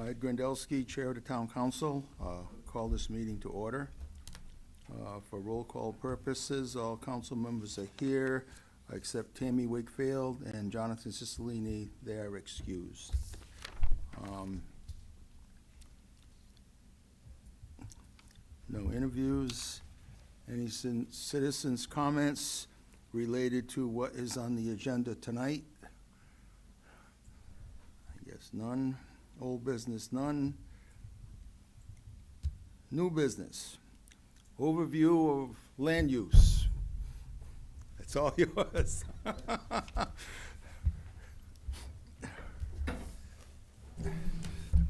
Ed Grondelski, Chair of the Town Council, call this meeting to order. For roll call purposes, all council members are here, except Tammy Wakefield and Jonathan Cicilline. They are excused. No interviews. Any citizens' comments related to what is on the agenda tonight? I guess none. Old business, none. New business. Overview of land use. It's all yours.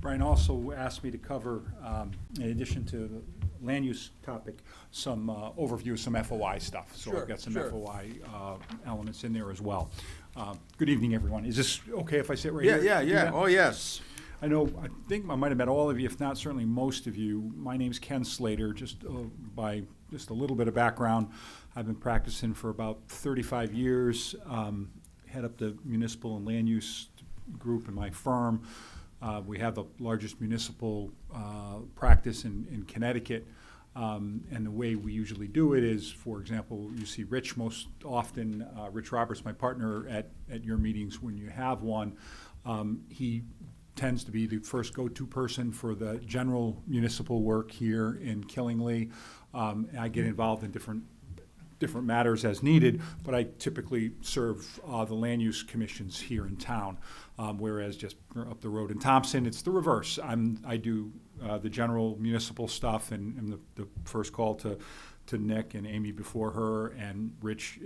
Brian also asked me to cover, in addition to the land use topic, some overview of some FOI stuff. So Sure, I've got some sure. FOI elements in there as well. Good evening, everyone. Is this okay if I sit right Yeah, here? yeah. Oh, yes. I think I might have met all of you, if not certainly most of you. My name's Ken Slater. Just by just a little bit of background, I've been practicing for about 35 years. Head up the municipal and land use group in my firm. We have the largest municipal practice in Connecticut. And the way we usually do it is, for example, you see Rich most often. Rich Roberts, my partner at your meetings when you have one. He tends to be the first go-to person for the general municipal work here in Killingly. I get involved in different matters as needed, but I typically serve the land use commissions here in town, whereas just up the road in Thompson, it's the reverse. I do the general municipal stuff, and am the first call to Nick and Amy before her, and Rich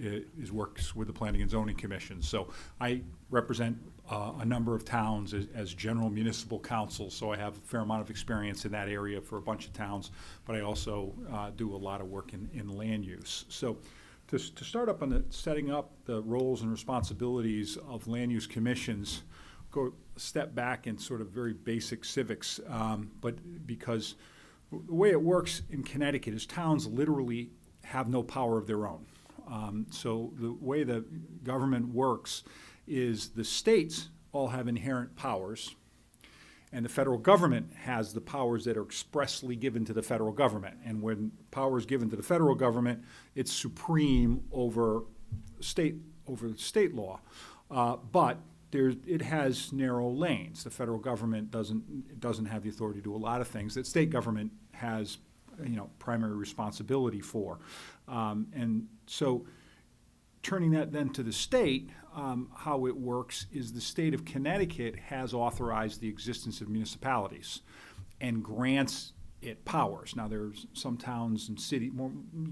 works with the Planning and Zoning Commission. So I represent a number of towns as general municipal counsel, so I have a fair amount of experience in that area for a bunch of towns, but I also do a lot of work in land use. So to start up on the setting up the roles and responsibilities of land use commissions, go a step back in sort of very basic civics, but because the way it works in Connecticut is towns literally have no power of their own. So the way the government works is the states all have inherent powers, and the federal government has the powers that are expressly given to the federal government. And when power is given to the federal government, it's supreme over state law. But it has narrow lanes. The federal government doesn't have the authority to do a lot of things that state government has, primary responsibility for. And so turning that then to the state, how it works is the state of Connecticut has authorized the existence of municipalities and grants it powers. Now, there's some towns and cities,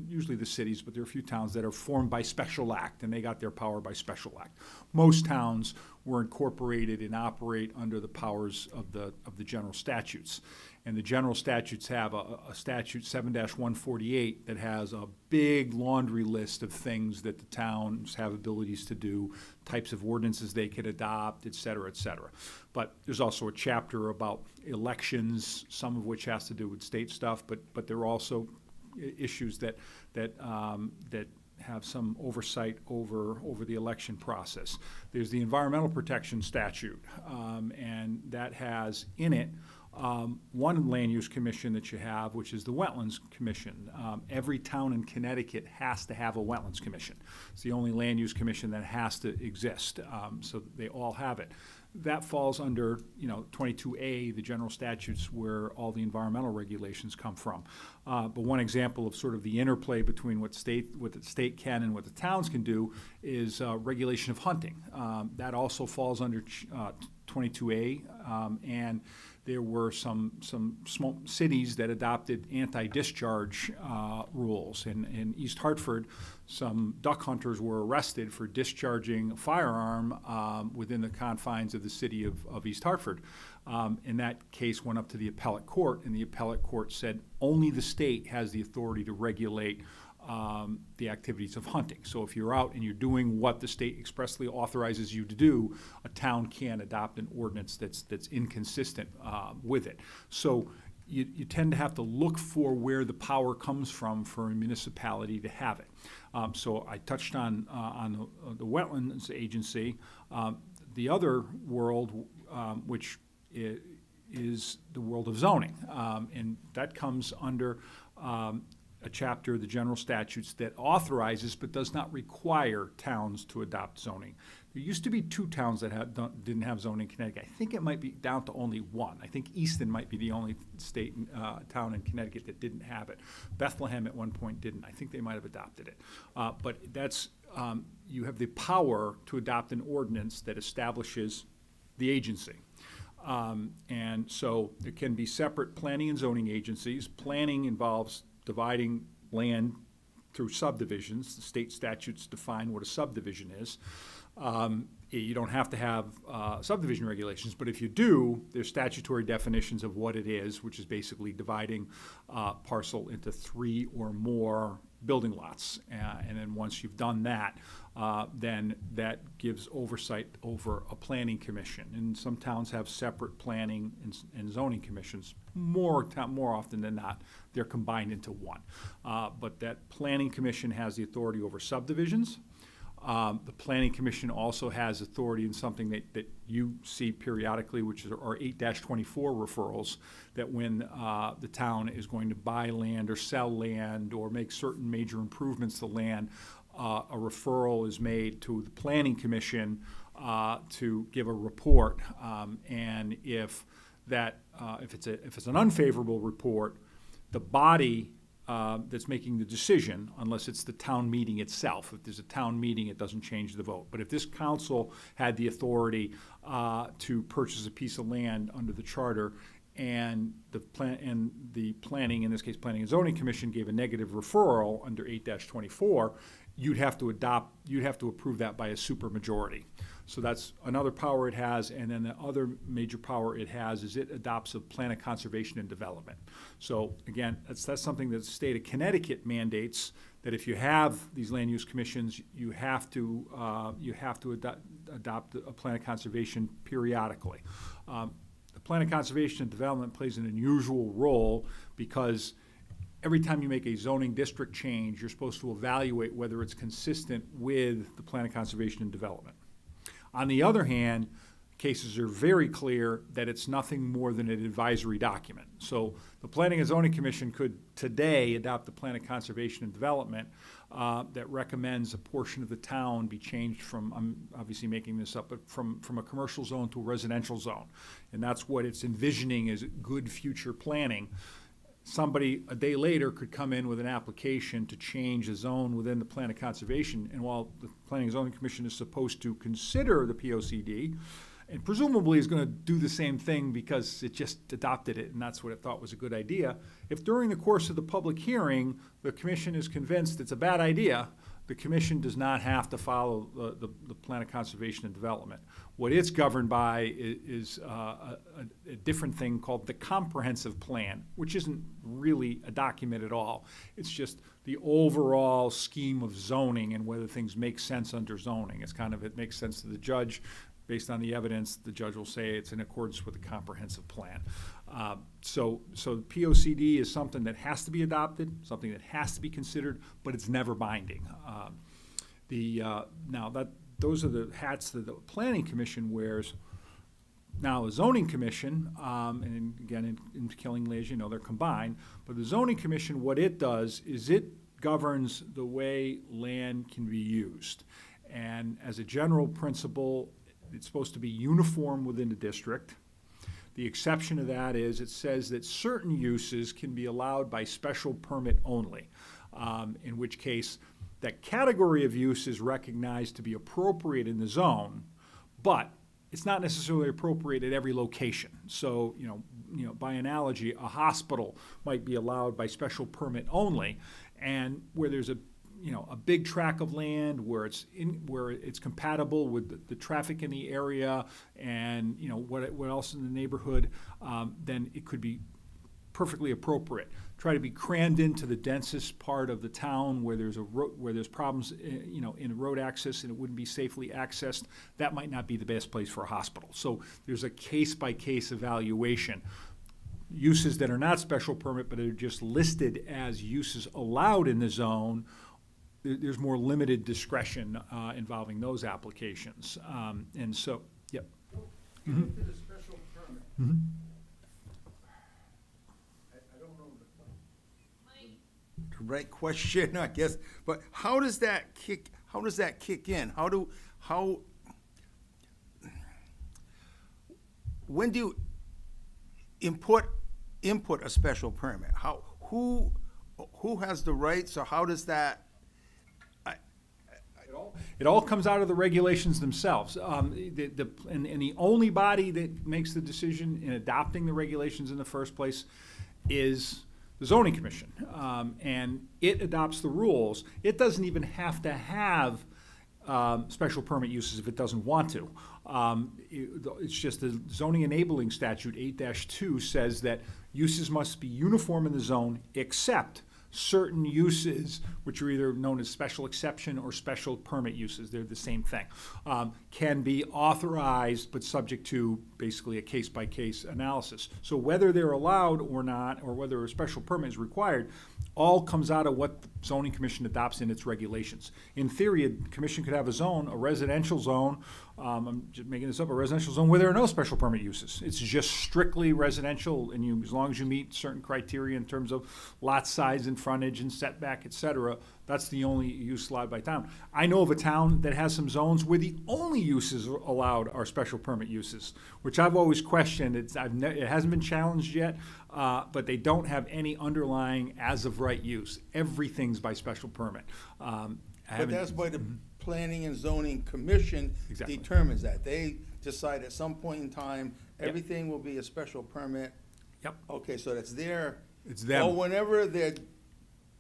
usually the cities, but there are a few towns that are formed by special act, and they got their power by special act. Most towns were incorporated and operate under the powers of the general statutes. And the general statutes have a statute 7-148 that has a big laundry list of things that the towns have abilities to do, types of ordinances they could adopt, et cetera, et cetera. But there's also a chapter about elections, some of which has to do with state stuff, but there are also issues that have some oversight over the election process. There's the Environmental Protection Statute, and that has in it one land use commission that you have, which is the Wetlands Commission. Every town in Connecticut has to have a Wetlands Commission. It's the only land use commission that has to exist, so they all have it. That falls under, 22A, the general statutes where all the environmental regulations come from. But one example of sort of the interplay between what the state can and what the towns can do is regulation of hunting. That also falls under 22A, and there were some small cities that adopted anti-discharge rules. In East Hartford, some duck hunters were arrested for discharging a firearm within the confines of the city of East Hartford. And that case went up to the appellate court, and the appellate court said only the state has the authority to regulate the activities of hunting. So if you're out and you're doing what the state expressly authorizes you to do, a town can adopt an ordinance that's inconsistent with it. So you tend to have to look for where the power comes from for a municipality to have it. So I touched on the Wetlands Agency. the other world, which is the world of zoning. And that comes under a chapter of the general statutes that authorizes but does not require towns to adopt zoning. There used to be 2 towns that didn't have zoning in Connecticut. I think it might be down to only 1. I think Easton might be the only town in Connecticut that didn't have it. Bethlehem at one point didn't. I think they might have adopted it. But that's, you have the power to adopt an ordinance that establishes the agency. And so there can be separate planning and zoning agencies. Planning involves dividing land through subdivisions. The state statutes define what a subdivision is. You don't have to have subdivision regulations, but if you do, there's statutory definitions of what it is, which is basically dividing parcel into 3 or more building lots. And then once you've done that, then that gives oversight over a planning commission. And some towns have separate planning and zoning commissions. More often than not, they're combined into one. But that planning commission has the authority over subdivisions. The Planning Commission also has authority in something that you see periodically, which are 8-24 referrals, that when the town is going to buy land or sell land or make certain major improvements to land, a referral is made to the Planning Commission to give a report. And if it's an unfavorable report, the body that's making the decision, unless it's the town meeting itself. If there's a town meeting, it doesn't change the vote. But if this council had the authority to purchase a piece of land under the charter, and the planning, in this case, Planning and Zoning Commission, gave a negative referral under 8-24, you'd have to approve that by a supermajority. So that's another power it has, and then the other major power it has is it adopts a plan of conservation and development. So again, that's something that the state of Connecticut mandates, that if you have these land use commissions, you have to adopt a plan of conservation periodically. The plan of conservation and development plays an unusual role because every time you make a zoning district change, you're supposed to evaluate whether it's consistent with the plan of conservation and development. On the other hand, cases are very clear that it's nothing more than an advisory document. So the Planning and Zoning Commission could today adopt the Plan of Conservation and Development that recommends a portion of the town be changed from, I'm obviously making this up, but from a commercial zone to a residential zone. And that's what it's envisioning as good future planning. Somebody a day later could come in with an application to change a zone within the plan of conservation, and while the Planning and Zoning Commission is supposed to consider the POCD, and presumably is going to do the same thing because it just adopted it and that's what it thought was a good idea, if during the course of the public hearing the commission is convinced it's a bad idea, the commission does not have to follow the plan of conservation and development. What it's governed by is a different thing called the comprehensive plan, which isn't really a document at all. It's just the overall scheme of zoning and whether things make sense under zoning. It makes sense to the judge. Based on the evidence, the judge will say it's in accordance with the comprehensive plan. So POCD is something that has to be adopted, something that has to be considered, but it's never binding. Those are the hats that the Planning Commission wears. Now, a Zoning Commission, and again, in Killingly, as you know, they're combined, but the Zoning Commission, what it does is it governs the way land can be used. And as a general principle, it's supposed to be uniform within the district. The exception to that is it says that certain uses can be allowed by special permit only, in which case that category of use is recognized to be appropriate in the zone, but it's not necessarily appropriate at every location. So, by analogy, a hospital might be allowed by special permit only, and where there's a big tract of land where it's compatible with the traffic in the area and what else in the neighborhood, then it could be perfectly appropriate. Try to be crammed into the densest part of the town where there's problems in road access and it wouldn't be safely accessed. That might not be the best place for a hospital. So there's a case-by-case evaluation. Uses that are not special permit but are just listed as uses allowed in the zone, there's more limited discretion involving those applications. And so Yep. Getting to the special permit, Mhm. I don't know the right question, I guess, but how does that kick in? When do you input a special permit? Who has the rights, or how does that? It all comes out of the regulations themselves. And the only body that makes the decision in adopting the regulations in the first place is the zoning commission. And it adopts the rules. It doesn't even have to have special permit uses if it doesn't want to. It's just the zoning enabling statute 8-2 says that uses must be uniform in the zone except certain uses, which are either known as special exception or special permit uses, they're the same thing, can be authorized but subject to basically a case-by-case analysis. So whether they're allowed or not, or whether a special permit is required, all comes out of what the zoning commission adopts in its regulations. In theory, a commission could have a zone, a residential zone, I'm just making this up, a residential zone where there are no special permit uses. It's just strictly residential, and you, as long as you meet certain criteria in terms of lot size and frontage and setback, et cetera, that's the only use allowed by town. I know of a town that has some zones where the only uses allowed are special permit uses, which I've always questioned. It hasn't been challenged yet, but they don't have any underlying as-of-right use. Everything's by special permit. But that's why the Planning and Zoning Commission Exactly. determines that. They decide at some point in time, everything will be a special permit. Yep. Okay, so that's their. It's them. Or whenever they're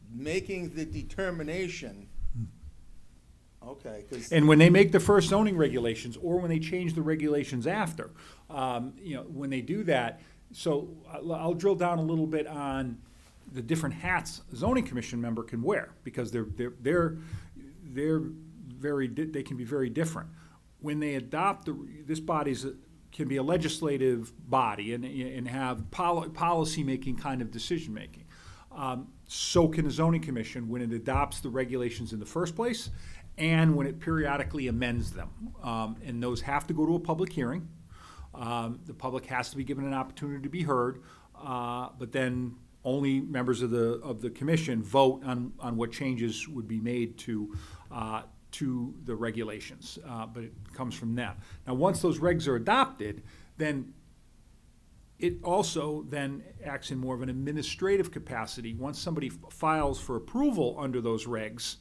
making the determination. Okay, 'cause And when they make the first zoning regulations, or when they change the regulations after, when they do that, so I'll drill down a little bit on the different hats a zoning commission member can wear, because they can be very different. When they adopt this can be a legislative body and have policy-making kind of decision-making. So can the zoning commission when it adopts the regulations in the first place and when it periodically amends them. And those have to go to a public hearing. The public has to be given an opportunity to be heard, but then only members of the commission vote on what changes would be made to the regulations, but it comes from them. Now, once those regs are adopted, then it also then acts in more of an administrative capacity. Once somebody files for approval under those regs,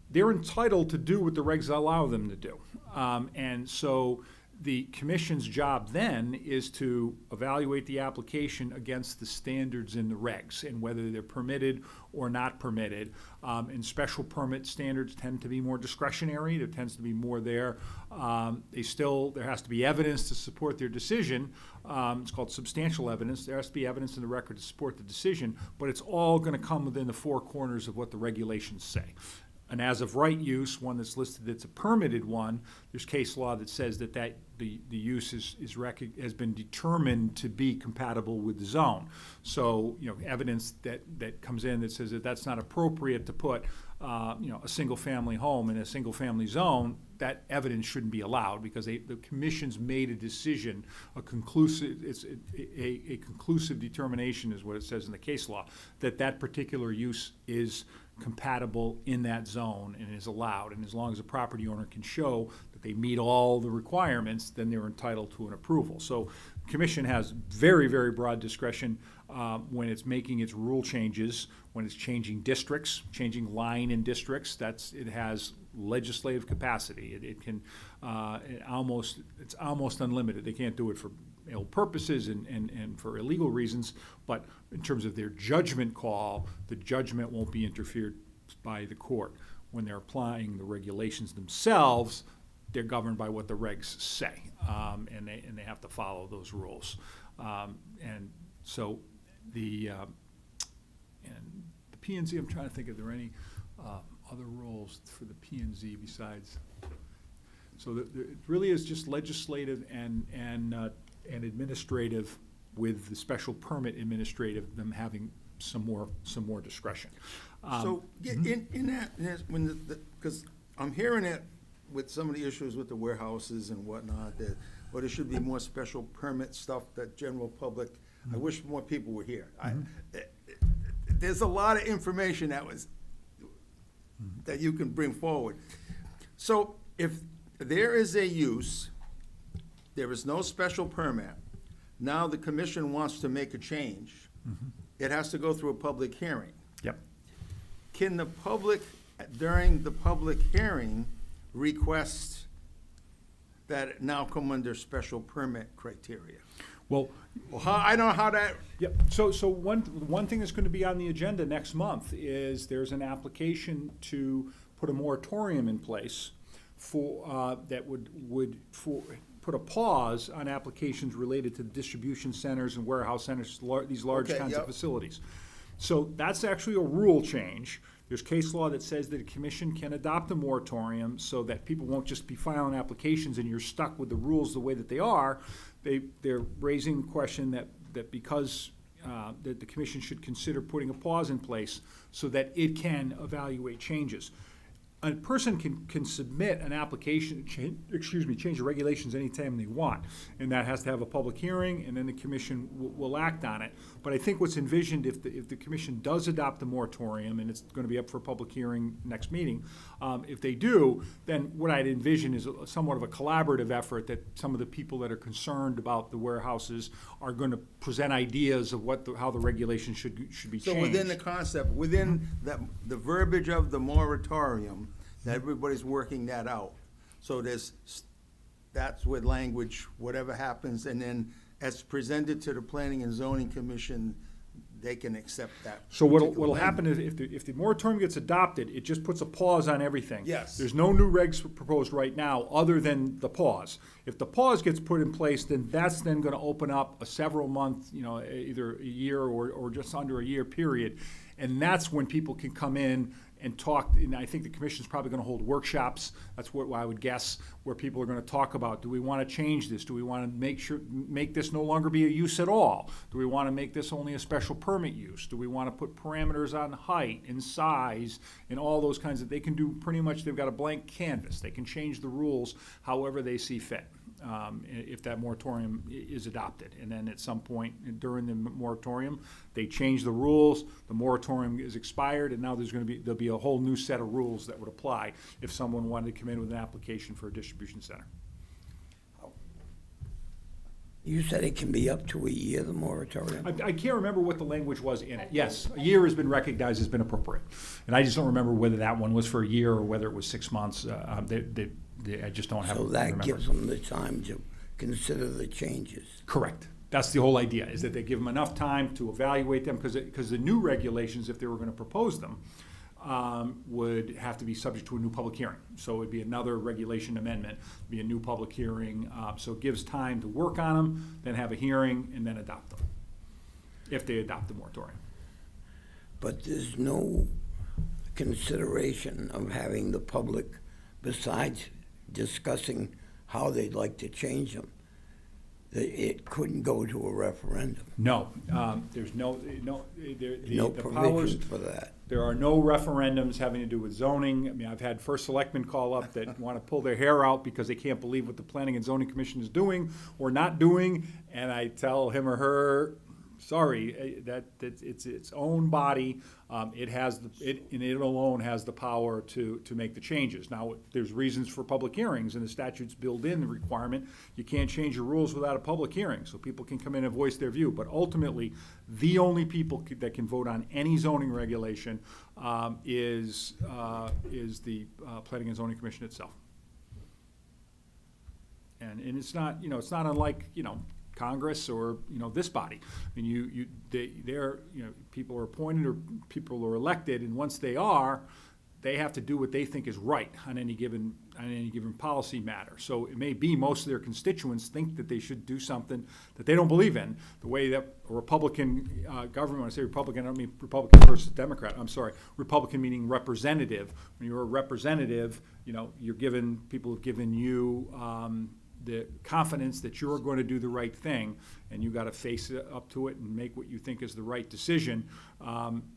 they're entitled to do what the regs allow them to do. And so the commission's job then is to evaluate the application against the standards in the regs and whether they're permitted or not permitted. And special permit standards tend to be more discretionary. There tends to be more there. There has to be evidence to support their decision. It's called substantial evidence. There has to be evidence in the record to support the decision, but it's all going to come within the four corners of what the regulations say. An as-of-right use, one that's listed that's a permitted one, there's case law that says that the use has been determined to be compatible with the zone. So, evidence that comes in that says that that's not appropriate to put, a single-family home in a single-family zone, that evidence shouldn't be allowed because the commission's made a decision, a conclusive determination is what it says in the case law, that particular use is compatible in that zone and is allowed. And as long as the property owner can show that they meet all the requirements, then they're entitled to an approval. So the commission has very, very broad discretion when it's making its rule changes, when it's changing districts, changing line in districts. It has legislative capacity. It's almost unlimited. They can't do it for ill purposes and for illegal reasons, but in terms of their judgment call, the judgment won't be interfered by the court. When they're applying the regulations themselves, they're governed by what the regs say, and they have to follow those rules. And so the P&Z, I'm trying to think if there are any other rules for the P&Z besides. So it really is just legislative and administrative, with the special permit administrative, them having some more discretion. So in that, when because I'm hearing it with some of the issues with the warehouses and whatnot, that, or there should be more special permit stuff that general public, I wish more people were here. There's a lot of information that you can bring forward. So if there is a use, there is no special permit, now the commission wants to make a change, it has to go through a public hearing. Yep. Can the public, during the public hearing, request that it now come under special permit criteria? Well, Well, I don't know how that, yep. So one thing that's going to be on the agenda next month is there's an application to put a moratorium in place for, that would put a pause on applications related to distribution centers and warehouse centers, these large Okay, kinds of yep. facilities. So that's actually a rule change. There's case law that says that a commission can adopt a moratorium so that people won't just be filing applications and you're stuck with the rules the way that they are. They're raising the question that because that the commission should consider putting a pause in place so that it can evaluate changes. A person can submit an application, change the regulations anytime they want, and that has to have a public hearing, and then the commission will act on it. But I think what's envisioned, if the commission does adopt the moratorium, and it's going to be up for a public hearing next meeting, if they do, then what I'd envision is somewhat of a collaborative effort that some of the people that are concerned about the warehouses are going to present ideas of how the regulations should be changed. so within the concept, within the verbiage of the moratorium, that everybody's working that out. So that's with language, whatever happens, and then as presented to the Planning and Zoning Commission, they can accept that. So what'll particular happen is if the moratorium gets adopted, it just puts a pause on everything. Yes. There's no new regs proposed right now, other than the pause. If the pause gets put in place, then that's then gonna open up a several month, either a year or just under a year period. And that's when people can come in and talk, and I think the commission's probably gonna hold workshops, that's what I would guess, where people are gonna talk about, do we wanna change this? Do we wanna make this no longer be a use at all? Do we wanna make this only a special permit use? Do we wanna put parameters on height and size and all those kinds they can do pretty much, they've got a blank canvas. They can change the rules however they see fit. If that moratorium is adopted. And then at some point during the moratorium, they change the rules, the moratorium is expired, and now there'll be a whole new set of rules that would apply if someone wanted to come in with an application for a distribution center. You said it can be up to a year, the moratorium? I can't remember what the language was in it. Yes, a year has been recognized as been appropriate. And I just don't remember whether that one was for a year or whether it was 6 months. I just don't have. So that remember. gives them the time to consider the changes. Correct. That's the whole idea, is that they give them enough time to evaluate them, because the new regulations, if they were going to propose them, would have to be subject to a new public hearing. So it'd be another regulation amendment, be a new public hearing. So it gives time to work on them, then have a hearing, and then adopt them, if they adopt the moratorium. But there's no consideration of having the public, besides discussing how they'd like to change them. It couldn't go to a referendum. No, there's no No the powers. provision for that. There are no referendums having to do with zoning. I mean, I've had first selectmen call up that want to pull their hair out because they can't believe what the Planning and Zoning Commission is doing or not doing, and I tell him or her, sorry, that it's its own body. It alone has the power to make the changes. Now, there's reasons for public hearings, and the statutes build in the requirement you can't change your rules without a public hearing, so people can come in and voice their view. But ultimately, the only people that can vote on any zoning regulation is the Planning and Zoning Commission itself. And it's not, it's not unlike, Congress or, this body. I mean, they're, people are appointed or people are elected, and once they are, they have to do what they think is right on any given policy matter. So it may be most of their constituents think that they should do something that they don't believe in. The way that a Republican government, when I say Republican, I don't mean Republican versus Democrat. I'm sorry, Republican meaning representative. When you're a representative, people have given you the confidence that you're going to do the right thing, and you got to face up to it and make what you think is the right decision.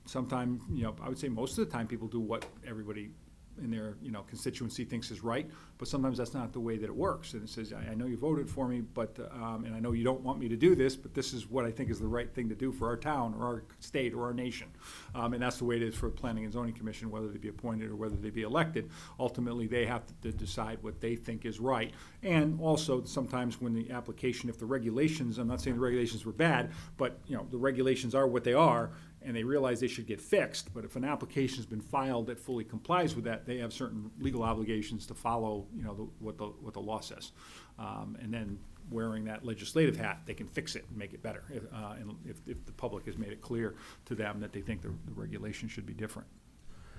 Sometimes, I would say most of the time, people do what everybody constituency thinks is right, but sometimes that's not the way that it works. And it says, I know you voted for me, but and I know you don't want me to do this, but this is what I think is the right thing to do for our town or our state or our nation. And that's the way it is for the Planning and Zoning Commission, whether they be appointed or whether they be elected. Ultimately, they have to decide what they think is right. And also, sometimes when the application, if the regulations, I'm not saying the regulations were bad, but the regulations are what they are, and they realize they should get fixed. But if an application's been filed that fully complies with that, they have certain legal obligations to follow, what the law says. And then wearing that legislative hat, they can fix it and make it better. If the public has made it clear to them that they think the regulation should be different.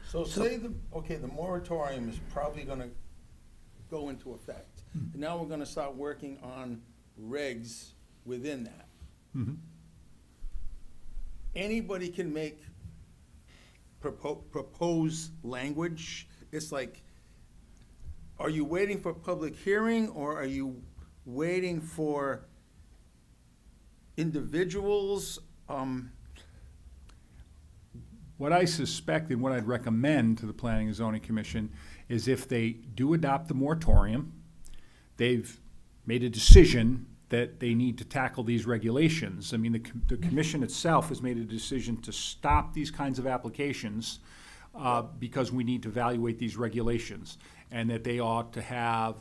So say the moratorium is probably gonna go into effect. And now we're gonna start working on regs within that. Mm-hmm. Anybody can make propose language. It's like, are you waiting for public hearing, or are you waiting for individuals? What I suspect and what I'd recommend to the Planning and Zoning Commission is if they do adopt the moratorium, they've made a decision that they need to tackle these regulations. I mean, the commission itself has made a decision to stop these kinds of applications because we need to evaluate these regulations, and that they ought to have,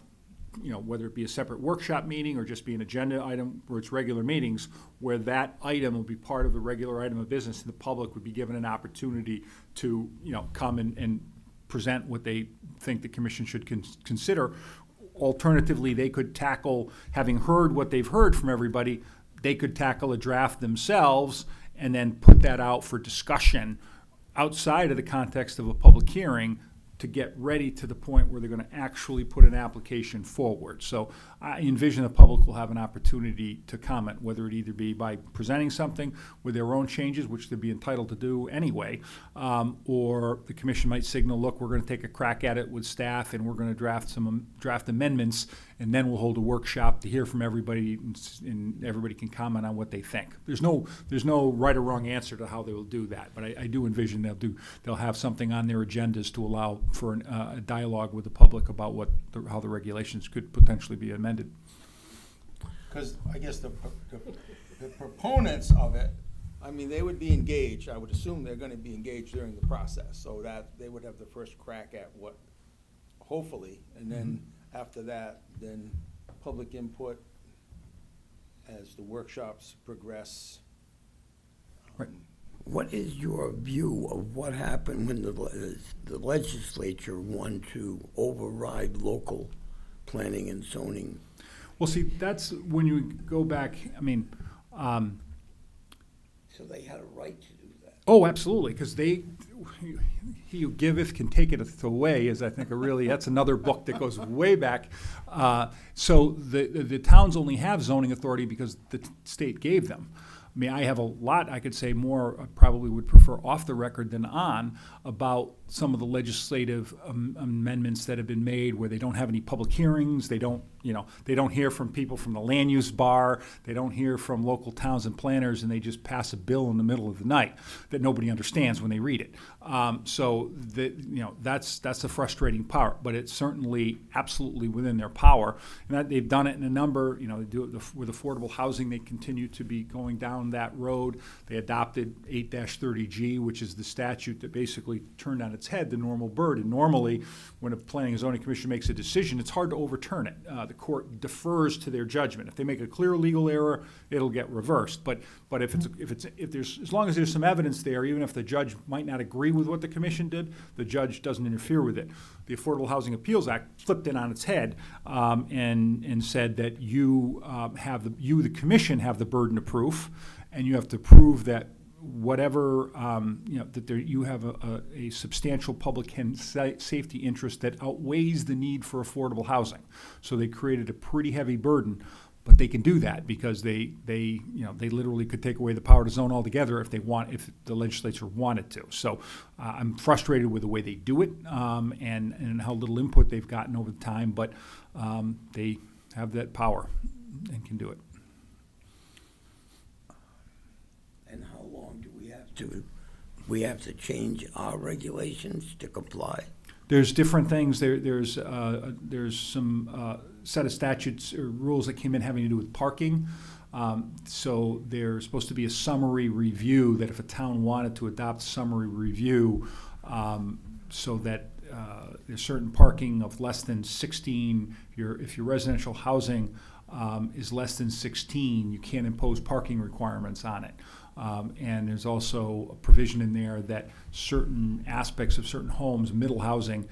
whether it be a separate workshop meeting or just be an agenda item where it's regular meetings, where that item will be part of the regular item of business, and the public would be given an opportunity to, come and present what they think the commission should consider. Alternatively, they could tackle, having heard what they've heard from everybody, they could tackle a draft themselves and then put that out for discussion outside of the context of a public hearing to get ready to the point where they're going to actually put an application forward. So I envision the public will have an opportunity to comment, whether it either be by presenting something with their own changes, which they'd be entitled to do anyway, or the commission might signal, look, we're going to take a crack at it with staff and we're going to draft amendments, and then we'll hold a workshop to hear from everybody, and everybody can comment on what they think. There's no right or wrong answer to how they will do that, but I do envision they'll have something on their agendas to allow for a dialogue with the public about how the regulations could potentially be amended. Because I guess the proponents of it, I mean, they would be engaged. I would assume they're gonna be engaged during the process, so that they would have the first crack at what, hopefully, and then after that, then public input as the workshops progress. Right. What is your view of what happened when the legislature wanted to override local planning and zoning? Well, see, that's when you go back, I mean, So they had a right to do that. oh, absolutely, because he who giveth can take it away is, I think, that's another book that goes way back. So the towns only have zoning authority because the state gave them. I mean, I have a lot I could say more, I probably would prefer off the record than on, about some of the legislative amendments that have been made where they don't have any public hearings, they don't hear from people from the land use bar, they don't hear from local towns and planners, and they just pass a bill in the middle of the night that nobody understands when they read it. So that's the frustrating part, but it's certainly absolutely within their power. And that they've done it in a number, they do it with affordable housing, they continue to be going down that road. They adopted 8-30G, which is the statute that basically turned on its head the normal bird. And normally, when a Planning and Zoning Commission makes a decision, it's hard to overturn it. The court defers to their judgment. If they make a clear legal error, it'll get reversed. But if there's as long as there's some evidence there, even if the judge might not agree with what the commission did, the judge doesn't interfere with it. The Affordable Housing Appeals Act flipped it on its head and said that the commission have the burden of proof, and you have to prove that whatever you have a substantial public safety interest that outweighs the need for affordable housing. So they created a pretty heavy burden, but they can do that because they literally could take away the power to zone altogether if the legislature wanted to. So I'm frustrated with the way they do it and how little input they've gotten over time, but they have that power and can do it. And how long do we have to change our regulations to comply? There's different things. There's some set of statutes or rules that came in having to do with parking. So there's supposed to be a summary review that if a town wanted to adopt summary review, so that there's certain parking of less than 16. If your residential housing is less than 16, you can't impose parking requirements on it. And there's also a provision in there that certain aspects of certain homes, middle housing,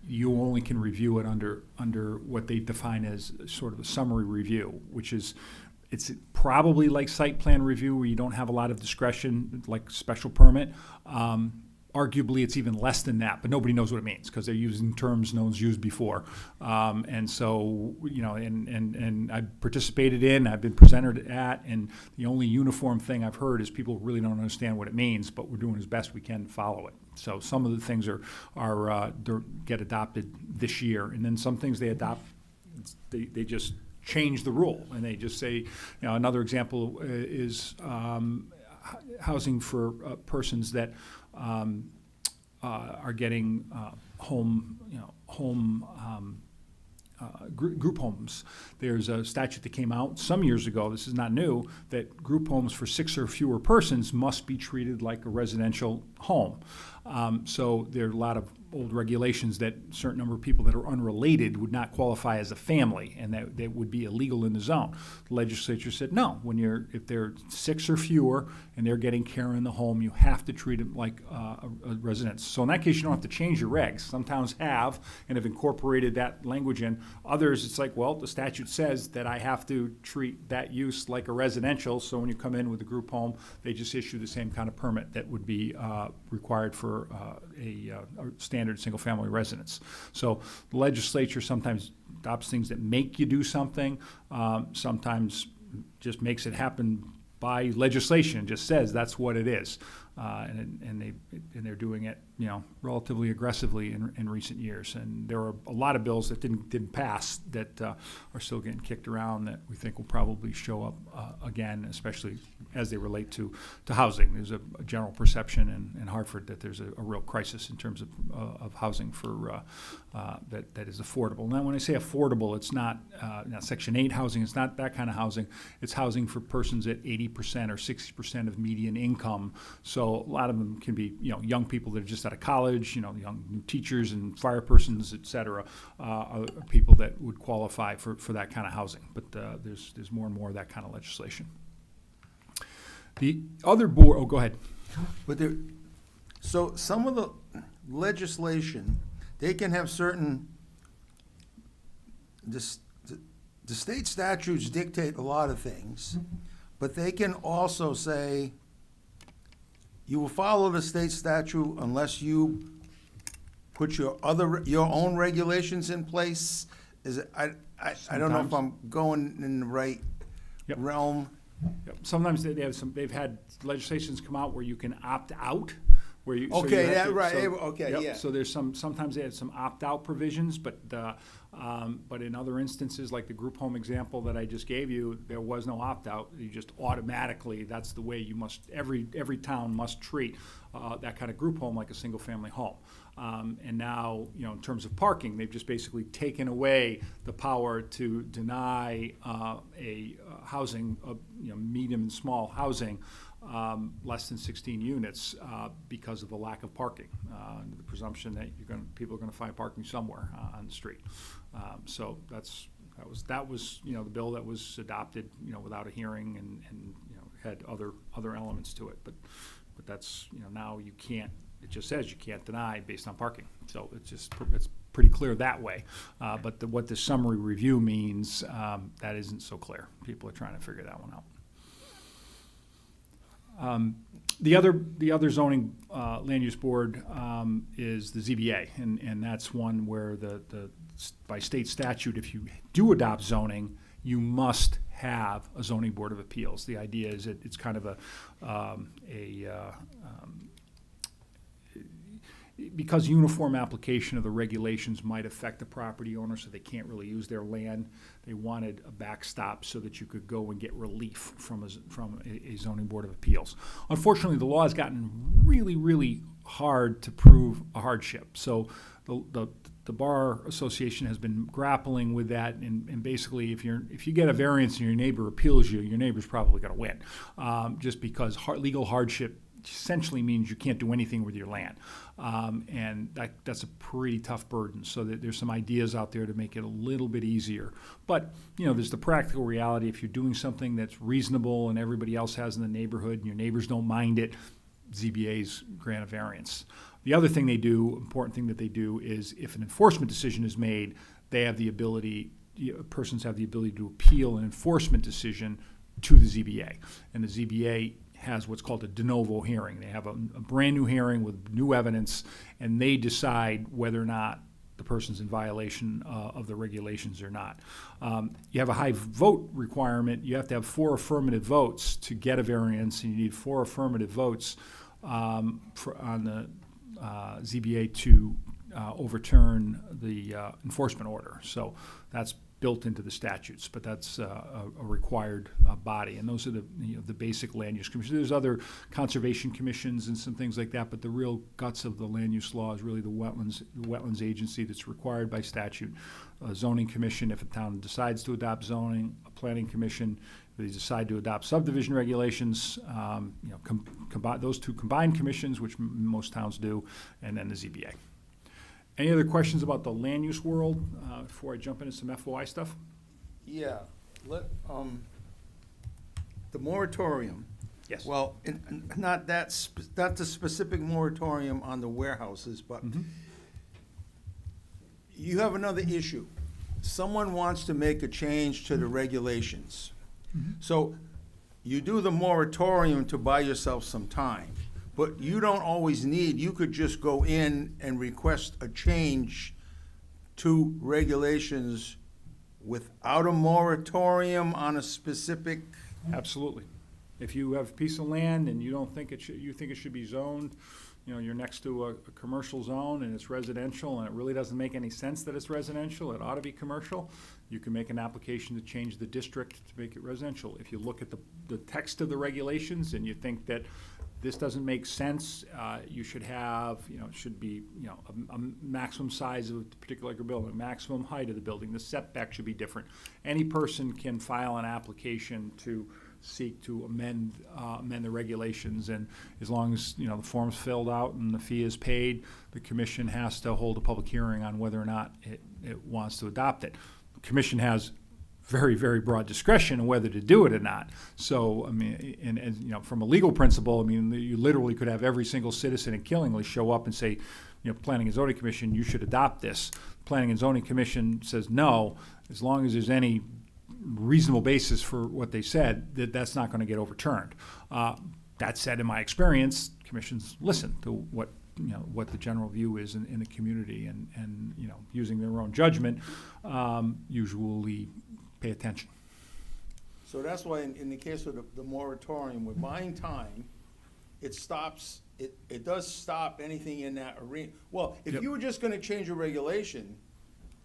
you only can review it under what they define as sort of a summary review, which is, it's probably like site plan review where you don't have a lot of discretion, like special permit. Arguably, it's even less than that, but nobody knows what it means because they're using terms no one's used before. And so, and I've participated in, I've been presented at, and the only uniform thing I've heard is people really don't understand what it means, but we're doing as best we can to follow it. So some of the things get adopted this year, and then some things they adopt, they just change the rule, and they just say, another example is housing for persons that are getting group homes. There's a statute that came out some years ago, this is not new, that group homes for 6 or fewer persons must be treated like a residential home. So there are a lot of old regulations that a certain number of people that are unrelated would not qualify as a family, and that would be illegal in the zone. The legislature said, no, if they're 6 or fewer and they're getting care in the home, you have to treat them like a residence. So in that case, you don't have to change your regs. Some towns have and have incorporated that language in. Others, it's like, well, the statute says that I have to treat that use like a residential, so when you come in with a group home, they just issue the same kind of permit that would be required for a standard single-family residence. So the legislature sometimes adopts things that make you do something, sometimes just makes it happen by legislation, just says that's what it is. And they're doing it, relatively aggressively in recent years. And there are a lot of bills that didn't pass that are still getting kicked around that we think will probably show up again, especially as they relate to housing. There's a general perception in Hartford that there's a real crisis in terms of housing for that is affordable. Now, when I say affordable, it's not Section 8 housing. It's not that kind of housing. It's housing for persons at 80% or 60% of median income. So a lot of them can be, young people that are just out of college, young new teachers and fire persons, et cetera, are people that would qualify for that kind of housing. But there's more and more of that kind of legislation. The other board, go ahead. But so some of the legislation, they can have certain, the state statutes dictate a lot of things, but they can also say, you will follow the state statute unless you put your own regulations in place. I don't know if I'm going in the right realm. Yep. Sometimes they've had legislations come out where you can opt out. So there's sometimes they have some opt-out provisions, but in other instances, like the group home example that I just gave you, there was no opt-out. You just automatically, that's the way you must, every town must treat that kind of group home like a single-family home. And now, in terms of parking, they've just basically taken away the power to deny housing, medium and small housing, less than 16 units because of the lack of parking, the presumption that people are going to find parking somewhere on the street. So that was the bill that was adopted without a hearing and had other elements to it. But that's now you can't. It just says you can't deny based on parking. So it's pretty clear that way. But what the summary review means, that isn't so clear. People are trying to figure that one out. The other zoning land use board is the ZBA, and that's one where by state statute, if you do adopt zoning, you must have a zoning board of appeals. The idea is that it's kind of because uniform application of the regulations might affect the property owner, so they can't really use their land, they wanted a backstop so that you could go and get relief from a zoning board of appeals. Unfortunately, the law has gotten really, really hard to prove a hardship. So the Bar Association has been grappling with that, and basically, if you get a variance and your neighbor appeals you, your neighbor's probably going to win, just because legal hardship essentially means you can't do anything with your land, and that's a pretty tough burden. So there's some ideas out there to make it a little bit easier. But there's the practical reality. If you're doing something that's reasonable and everybody else has in the neighborhood, and your neighbors don't mind it, ZBA's grant a variance. The other thing they do, important thing that they do, is if an enforcement decision is made, they have the ability, persons have the ability to appeal an enforcement decision to the ZBA. And the ZBA has what's called a de novo hearing. They have a brand new hearing with new evidence, and they decide whether or not the person's in violation of the regulations or not. You have a high vote requirement. You have to have 4 affirmative votes to get a variance, and you need 4 affirmative votes on the ZBA to overturn the enforcement order. So that's built into the statutes, but that's a required body. And those are the basic land use commissions. There's other conservation commissions and some things like that, but the real guts of the land use law is really the wetlands agency that's required by statute. A zoning commission, if a town decides to adopt zoning, a planning commission, if they decide to adopt subdivision regulations, those 2 combined commissions, which most towns do, and then the ZBA. Any other questions about the land use world before I jump into some FOI stuff? Yeah, the moratorium. Yes. Well, not the specific moratorium on the warehouses, but you have another issue. Someone wants to make a change to the regulations. So you do the moratorium to buy yourself some time. But you don't always you could just go in and request a change to regulations without a moratorium on a specific. Absolutely. If you have a piece of land and you don't think you think it should be zoned, you're next to a commercial zone and it's residential and it really doesn't make any sense that it's residential, it ought to be commercial, you can make an application to change the district to make it residential. If you look at the text of the regulations and you think that this doesn't make sense, you should have, it should be, a maximum size of a particular building, maximum height of the building, the setback should be different. Any person can file an application to seek to amend the regulations, and as long as, the form's filled out and the fee is paid, the commission has to hold a public hearing on whether or not it wants to adopt it. The commission has very, very broad discretion on whether to do it or not. So, and from a legal principle, you literally could have every single citizen in Killingly show up and say, Planning and Zoning Commission, you should adopt this. Planning and Zoning Commission says no, as long as there's any reasonable basis for what they said, that's not going to get overturned. That said, in my experience, commissions listen to what the general view is in the community, and using their own judgment, usually pay attention. So that's why in the case of the moratorium, with buying time, it does stop anything in that arena. Well, if you were just gonna change a regulation,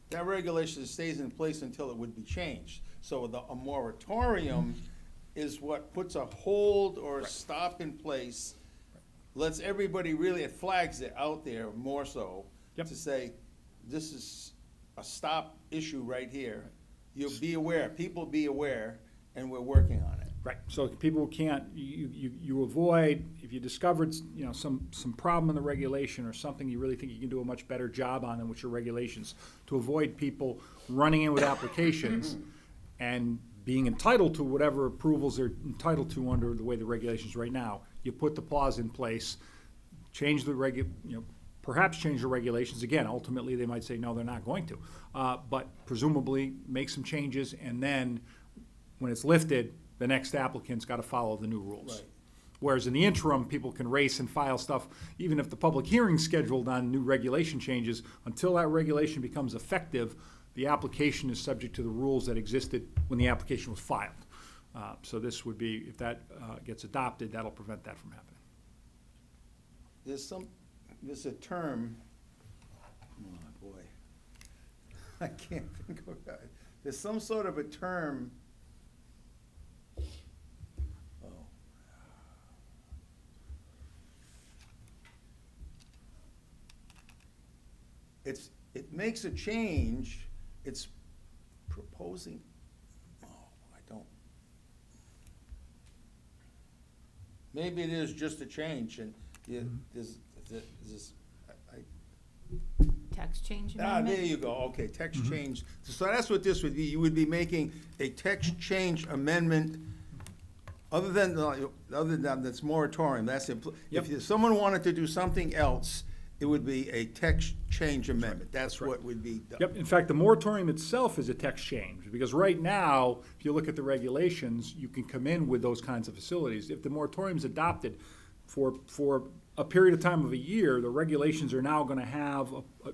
that regulation stays in place until it would be changed. So a moratorium is what puts a hold or a stop in place, lets everybody really, it flags it out there more so, to say, this is a stop issue right here. You'll be aware, people be aware, and we're working on it. Right, so people can't, you avoid, if you discovered, some problem in the regulation or something you really think you can do a much better job on than with your regulations, to avoid people running in with applications and being entitled to whatever approvals they're entitled to under the way the regulations right now, you put the pause in place, change the perhaps change the regulations. Again, ultimately, they might say, no, they're not going to. But presumably, make some changes, and then when it's lifted, the next applicant's got to follow the new rules. Right. Whereas in the interim, people can race and file stuff, even if the public hearing's scheduled on new regulation changes, until that regulation becomes effective, the application is subject to the rules that existed when the application was filed. So this would be, if that gets adopted, that'll prevent that from happening. There's some, there's a term, oh, boy. I can't think of it. There's some sort of a term. Oh. It makes a change, it's proposing, oh, I don't. Maybe it is just a change, and there's, Text change there amendment? you go, okay, text change. So that's what this would be, you would be making a text change amendment, other than that's moratorium, that's, Yep. if someone wanted to do something else, it would be a text change amendment, that's right. what would be done. Yep, in fact, the moratorium itself is a text change, because right now, if you look at the regulations, you can come in with those kinds of facilities. If the moratorium's adopted for a period of time of a year, the regulations are now gonna have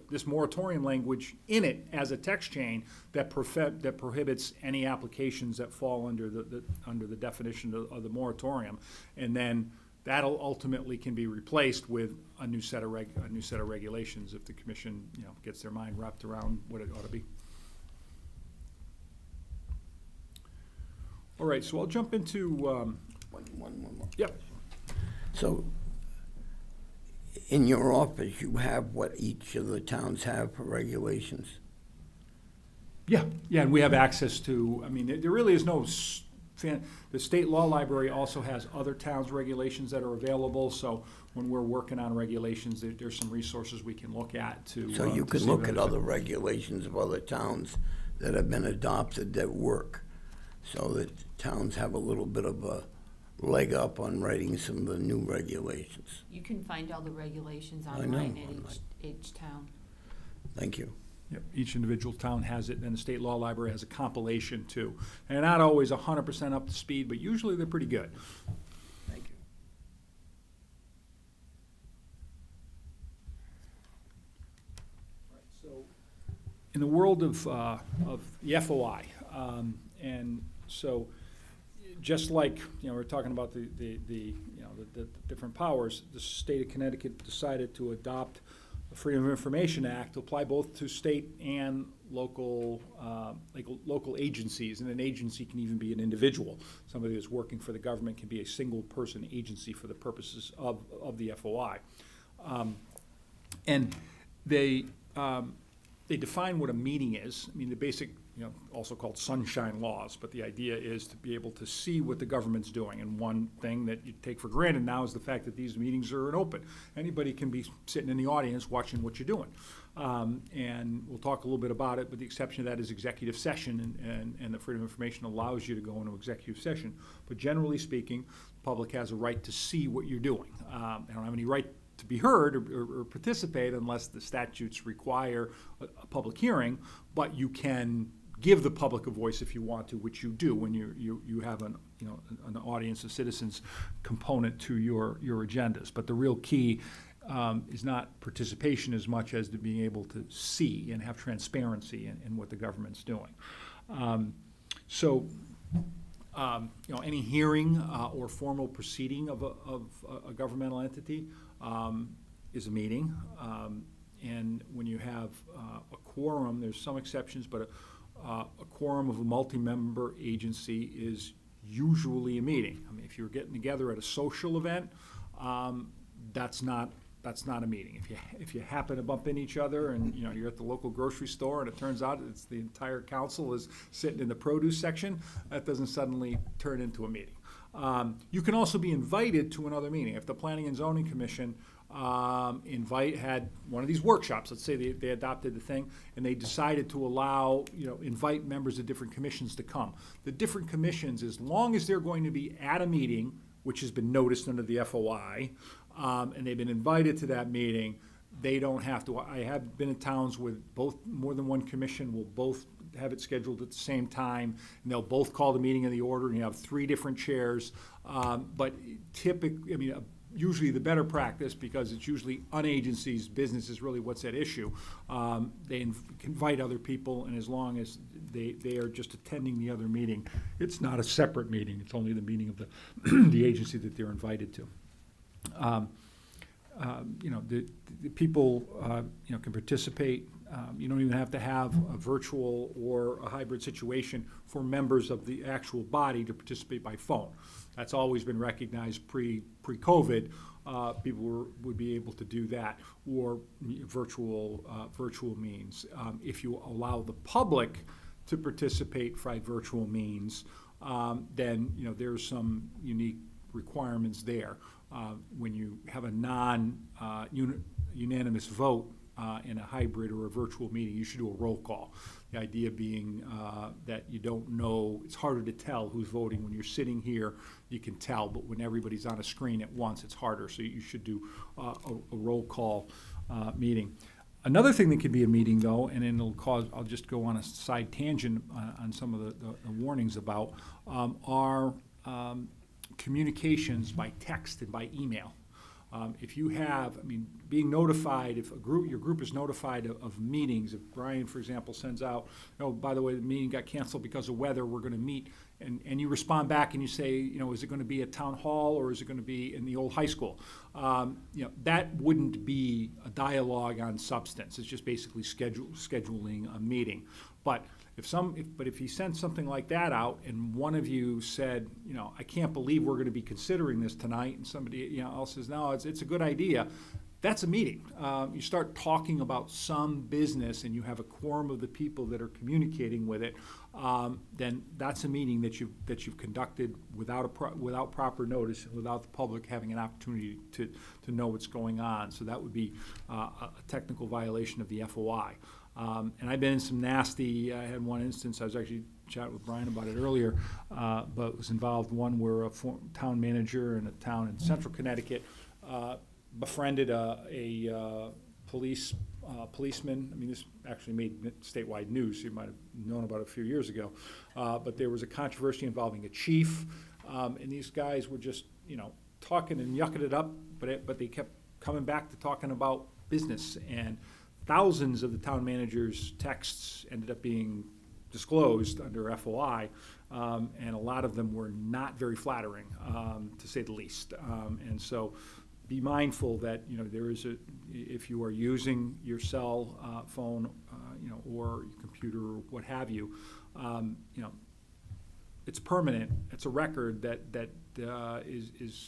this moratorium language in it as a text chain that prohibits any applications that fall under the definition of the moratorium. And then that'll ultimately can be replaced with a new set of regulations if the commission, gets their mind wrapped around what it ought to be. All right, so I'll jump into, One more. yep, So, in your office, you have what each of the towns have for regulations? yeah, and we have access to, there really is no, the state law library also has other towns' regulations that are available, so when we're working on regulations, there's some resources we can look at to. So you to can see look those. at other regulations of other towns that have been adopted that work, so that towns have a little bit of a leg up on writing some of the new regulations. You can find all the regulations I know. online at each town. Thank you. Yep, each individual town has it, and the state law library has a compilation too. And they're not always 100% up to speed, but usually they're pretty good. Thank you. So, in the world of the FOI, and so, just like, we're talking about the different powers, the state of Connecticut decided to adopt the Freedom of Information Act to apply both to state and local, local agencies, and an agency can even be an individual. Somebody who's working for the government can be a single-person agency for the purposes of the FOI. And they define what a meeting is. The basic, also called sunshine laws, but the idea is to be able to see what the government's doing. And one thing that you take for granted now is the fact that these meetings are open. Anybody can be sitting in the audience watching what you're doing. And we'll talk a little bit about it, but the exception to that is executive session, and the Freedom of Information allows you to go into executive session. But generally speaking, the public has a right to see what you're doing. They don't have any right to be heard or participate unless the statutes require a public hearing, but you can give the public a voice if you want to, which you do when you have an audience of citizens component to your agendas. But the real key is not participation as much as to being able to see and have transparency in what the government's doing. Any hearing or formal proceeding of a governmental entity is a meeting. And when you have a quorum, there's some exceptions, but a quorum of a multi-member agency is usually a meeting. If you're getting together at a social event, that's not a meeting. If you happen to bump into each other and you're at the local grocery store and it turns out it's the entire council is sitting in the produce section, that doesn't suddenly turn into a meeting. You can also be invited to another meeting. If the Planning and Zoning Commission had one of these workshops, let's say they adopted the thing, and they decided to allow, invite members of different commissions to come. The different commissions, as long as they're going to be at a meeting, which has been noticed under the FOI, and they've been invited to that meeting, they don't have to. I have been in towns with more than one commission will both have it scheduled at the same time, and they'll both call the meeting in the order, and you have 3 different chairs. But typically, usually the better practice, because it's usually on agencies, business is really what's at issue. They invite other people, and as long as they are just attending the other meeting, it's not a separate meeting. It's only the meeting of the agency that they're invited to. the people, can participate. You don't even have to have a virtual or a hybrid situation for members of the actual body to participate by phone. That's always been recognized pre-COVID. People would be able to do that, or virtual means. If you allow the public to participate by virtual means, then there's some unique requirements there. When you have a unanimous vote in a hybrid or a virtual meeting, you should do a roll call. The idea being that you don't know, it's harder to tell who's voting. When you're sitting here, you can tell, but when everybody's on a screen at once, it's harder. So you should do a roll call meeting. Another thing that could be a meeting, though, and then it'll cause, I'll just go on a side tangent on some of the warnings about, are communications by text and by email. If you have, being notified, if your group is notified of meetings, if Brian, for example, sends out, by the way, the meeting got canceled because of weather, we're going to meet, and you respond back and you say, is it going to be at town hall or is it going to be in the old high school? That wouldn't be a dialogue on substance. It's just basically scheduling a meeting. But if he sent something like that out and one of you said, I can't believe we're going to be considering this tonight, and somebody else says, no, it's a good idea, that's a meeting. You start talking about some business and you have a quorum of the people that are communicating with it, then that's a meeting that you've conducted without proper notice and without the public having an opportunity to know what's going on. So that would be a technical violation of the FOI. And I've been in some nasty, I had one instance, I was actually chatting with Brian about it earlier, but was involved one where a town manager in a town in central Connecticut befriended a policeman. This actually made statewide news. You might have known about it a few years ago. But there was a controversy involving a chief, and these guys were just, talking and yucking it up, but they kept coming back to talking about business, and thousands of the town manager's texts ended up being disclosed under FOI, and a lot of them were not very flattering, to say the least. And so be mindful that, there is if you are using your cell phone, or your computer or what have you, it's permanent. It's a record that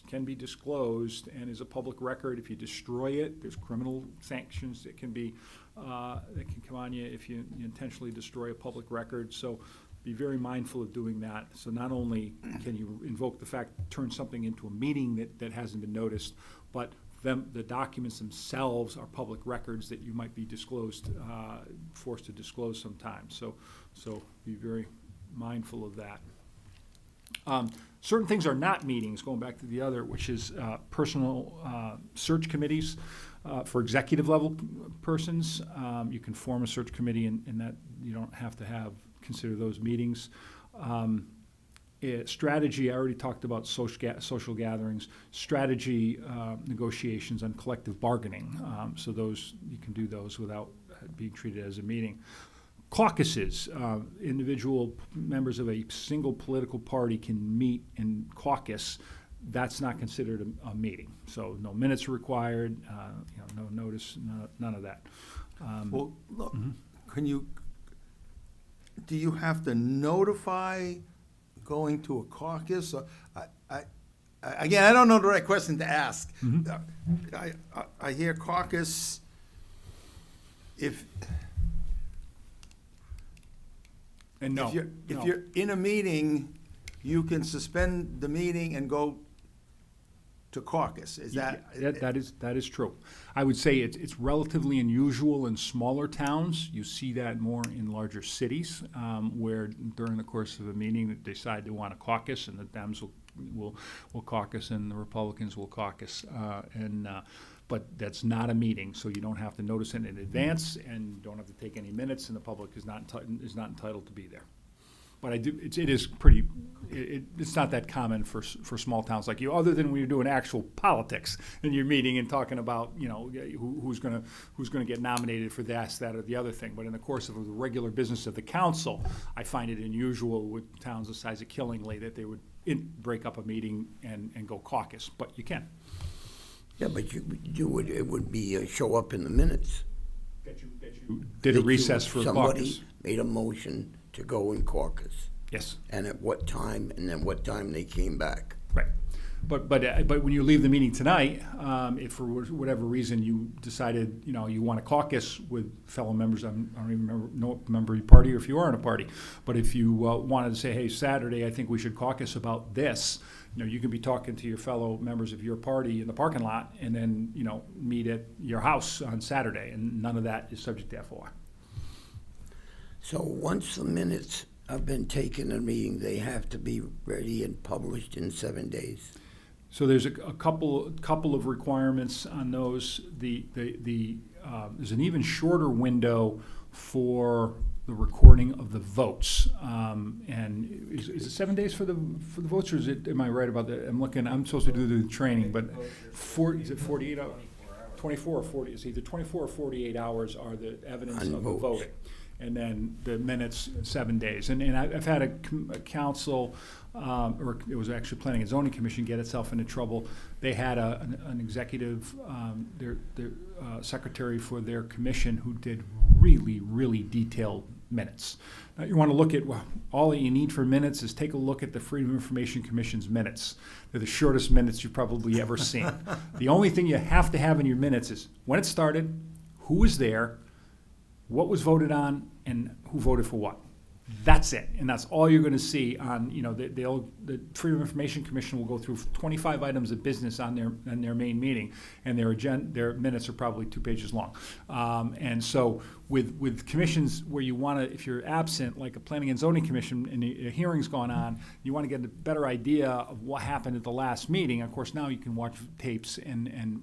can be disclosed and is a public record. If you destroy it, there's criminal sanctions that can be that can come on you if you intentionally destroy a public record. So be very mindful of doing that. So not only can you invoke the fact, turn something into a meeting that hasn't been noticed, but the documents themselves are public records that you might be forced to disclose sometimes. So be very mindful of that. Certain things are not meetings, going back to the other, which is personal search committees for executive level persons. You can form a search committee, and that you don't have to consider those meetings. Strategy, I already talked about social gatherings. Strategy negotiations on collective bargaining. So those, you can do those without being treated as a meeting. Caucuses, individual members of a single political party can meet in caucus. That's not considered a meeting. So no minutes are required, no notice, none of that. Well, look, do you have to notify going to a caucus? Again, I don't know the right question to ask. I hear caucus, if you're in a meeting, you can suspend the meeting and go to caucus. Is that? That is true. I would say it's relatively unusual in smaller towns. You see that more in larger cities, where during the course of a meeting they decide they want a caucus, and the Dems will caucus and the Republicans will caucus. But that's not a meeting, so you don't have to notice it in advance, and you don't have to take any minutes, and the public is not entitled to be there. But it's not that common for small towns like you, other than when you're doing actual politics and you're meeting and talking about, who's gonna get nominated for this, that, or the other thing. But in the course of the regular business of the council, I find it unusual with towns the size of Killingly that they would break up a meeting and go caucus, but you can. Yeah, but it would be show up in the minutes. That you did a That you- recess for somebody caucus. made a motion to go in caucus, Yes. and at what time, and then what time they came back. Right. But when you leave the meeting tonight, if for whatever reason you decided, you want to caucus with fellow members, I don't even remember your party or if you are in a party, but if you wanted to say, hey, Saturday, I think we should caucus about this, you can be talking to your fellow members of your party in the parking lot and then, meet at your house on Saturday, and none of that is subject to FOI. So once the minutes have been taken in a meeting, they have to be ready and published in 7 days. So there's a couple of requirements on those. There's an even shorter window for the recording of the votes. And is it 7 days for the votes, or is it? Am I right about that? I'm supposed to do the training, but is it 48 hours? 24 or 40? It's either 24 or 48 hours are the evidence On of the votes. voting. And then the minutes, 7 days. And I've had a council, or it was actually Planning and Zoning Commission, get itself into trouble. They had an executive, their secretary for their commission, who did really, really detailed minutes. Now, you want to look at, all that you need for minutes is take a look at the Freedom of Information Commission's minutes. They're the shortest minutes you've probably ever seen. The only thing you have to have in your minutes is when it started, who was there, what was voted on, and who voted for what. That's it, and that's all you're going to see on. The Freedom of Information Commission will go through 25 items of business on their main meeting, and their minutes are probably 2 pages long. And so with commissions where you want to, if you're absent, like a Planning and Zoning Commission, and a hearing's gone on, you want to get a better idea of what happened at the last meeting. Of course, now you can watch tapes and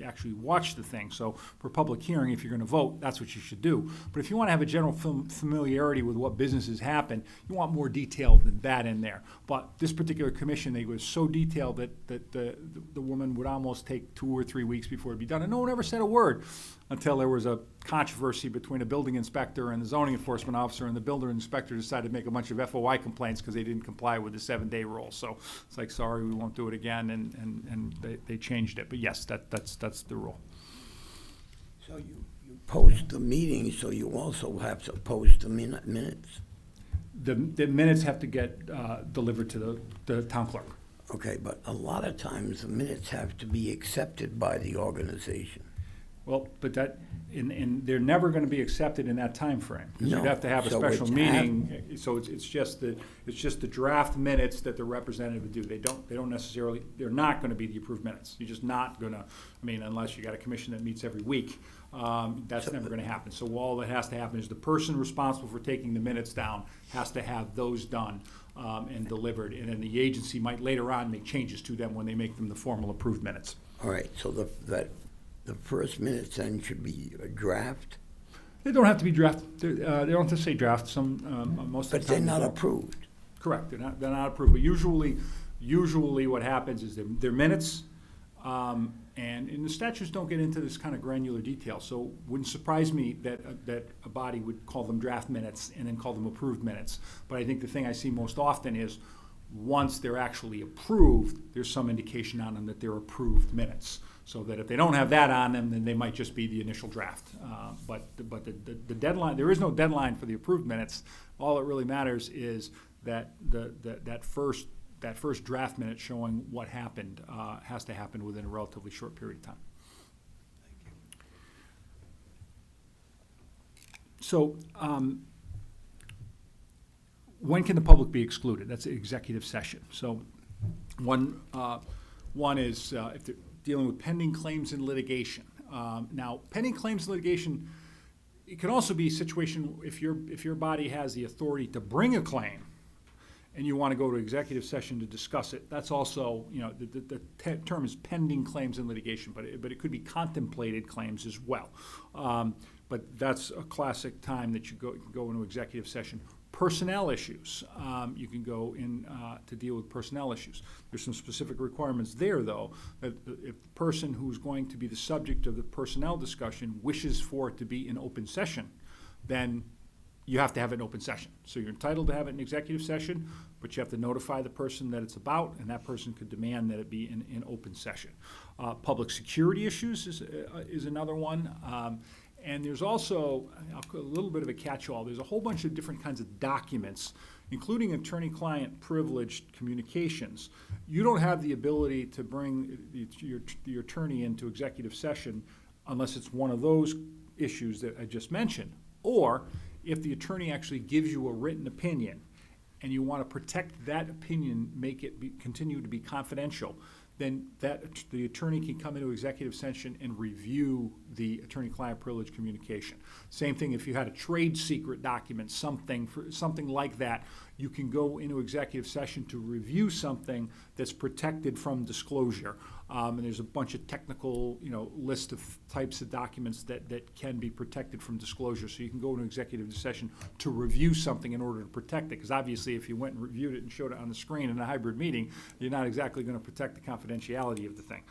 actually watch the thing. So for public hearing, if you're going to vote, that's what you should do. But if you want to have a general familiarity with what businesses happen, you want more detail than that in there. But this particular commission, they was so detailed that the woman would almost take 2 or 3 weeks before it'd be done, and no one ever said a word until there was a controversy between a building inspector and the zoning enforcement officer, and the builder inspector decided to make a bunch of FOI complaints because they didn't comply with the 7-day rule. So it's like, sorry, we won't do it again, and they changed it. But yes, that's the rule. So you post the meeting, so you also have to post the minutes. The minutes have to get delivered to the town clerk. Okay, but a lot of times the minutes have to be accepted by the organization. Well, but and they're never going to be accepted in that time frame. Because No, you'd have to have a so special it's meeting. So it's just the draft minutes that the representative would do. They're not going to be the approved minutes. You're just not going to. I mean, unless you got a commission that meets every week, that's never going to happen. So all that has to happen is the person responsible for taking the minutes down has to have those done and delivered, and then the agency might later on make changes to them when they make them the formal approved minutes. All right, so the first minutes then should be a draft, They don't have to be draft. They don't have to say draft. Most of but the they're time not don't. approved. Correct. They're not approved. But usually what happens is they're minutes, and the statutes don't get into this kind of granular detail. So it wouldn't surprise me that a body would call them draft minutes and then call them approved minutes. But I think the thing I see most often is once they're actually approved, there's some indication on them that they're approved minutes. So that if they don't have that on them, then they might just be the initial draft. But the deadline, there is no deadline for the approved minutes. All that really matters is that that first draft minute showing what happened has to happen within a relatively short period of time. So when can the public be excluded? That's an executive session. So one is if they're dealing with pending claims in litigation. Now, pending claims in litigation, it can also be a situation if your body has the authority to bring a claim and you want to go to executive session to discuss it. That's also, the term is pending claims in litigation, but it could be contemplated claims as well. But that's a classic time that you can go into executive session. Personnel issues, you can go in to deal with personnel issues. There's some specific requirements there, though, that if the person who's going to be the subject of the personnel discussion wishes for it to be an open session, then you have to have it in open session. So you're entitled to have it in executive session, but you have to notify the person that it's about, and that person could demand that it be in open session. Public security issues is another one. And there's also a little bit of a catch-all. There's a whole bunch of different kinds of documents, including attorney-client privileged communications. You don't have the ability to bring your attorney into executive session unless it's one of those issues that I just mentioned. Or if the attorney actually gives you a written opinion and you want to protect that opinion, make it continue to be confidential, then the attorney can come into executive session and review the attorney-client privilege communication. Same thing if you had a trade secret document, something like that, you can go into executive session to review something that's protected from disclosure. And there's a bunch of technical, list of types of documents that can be protected from disclosure. So you can go into executive session to review something in order to protect it. Because obviously, if you went and reviewed it and showed it on the screen in a hybrid meeting, you're not exactly going to protect the confidentiality of the thing.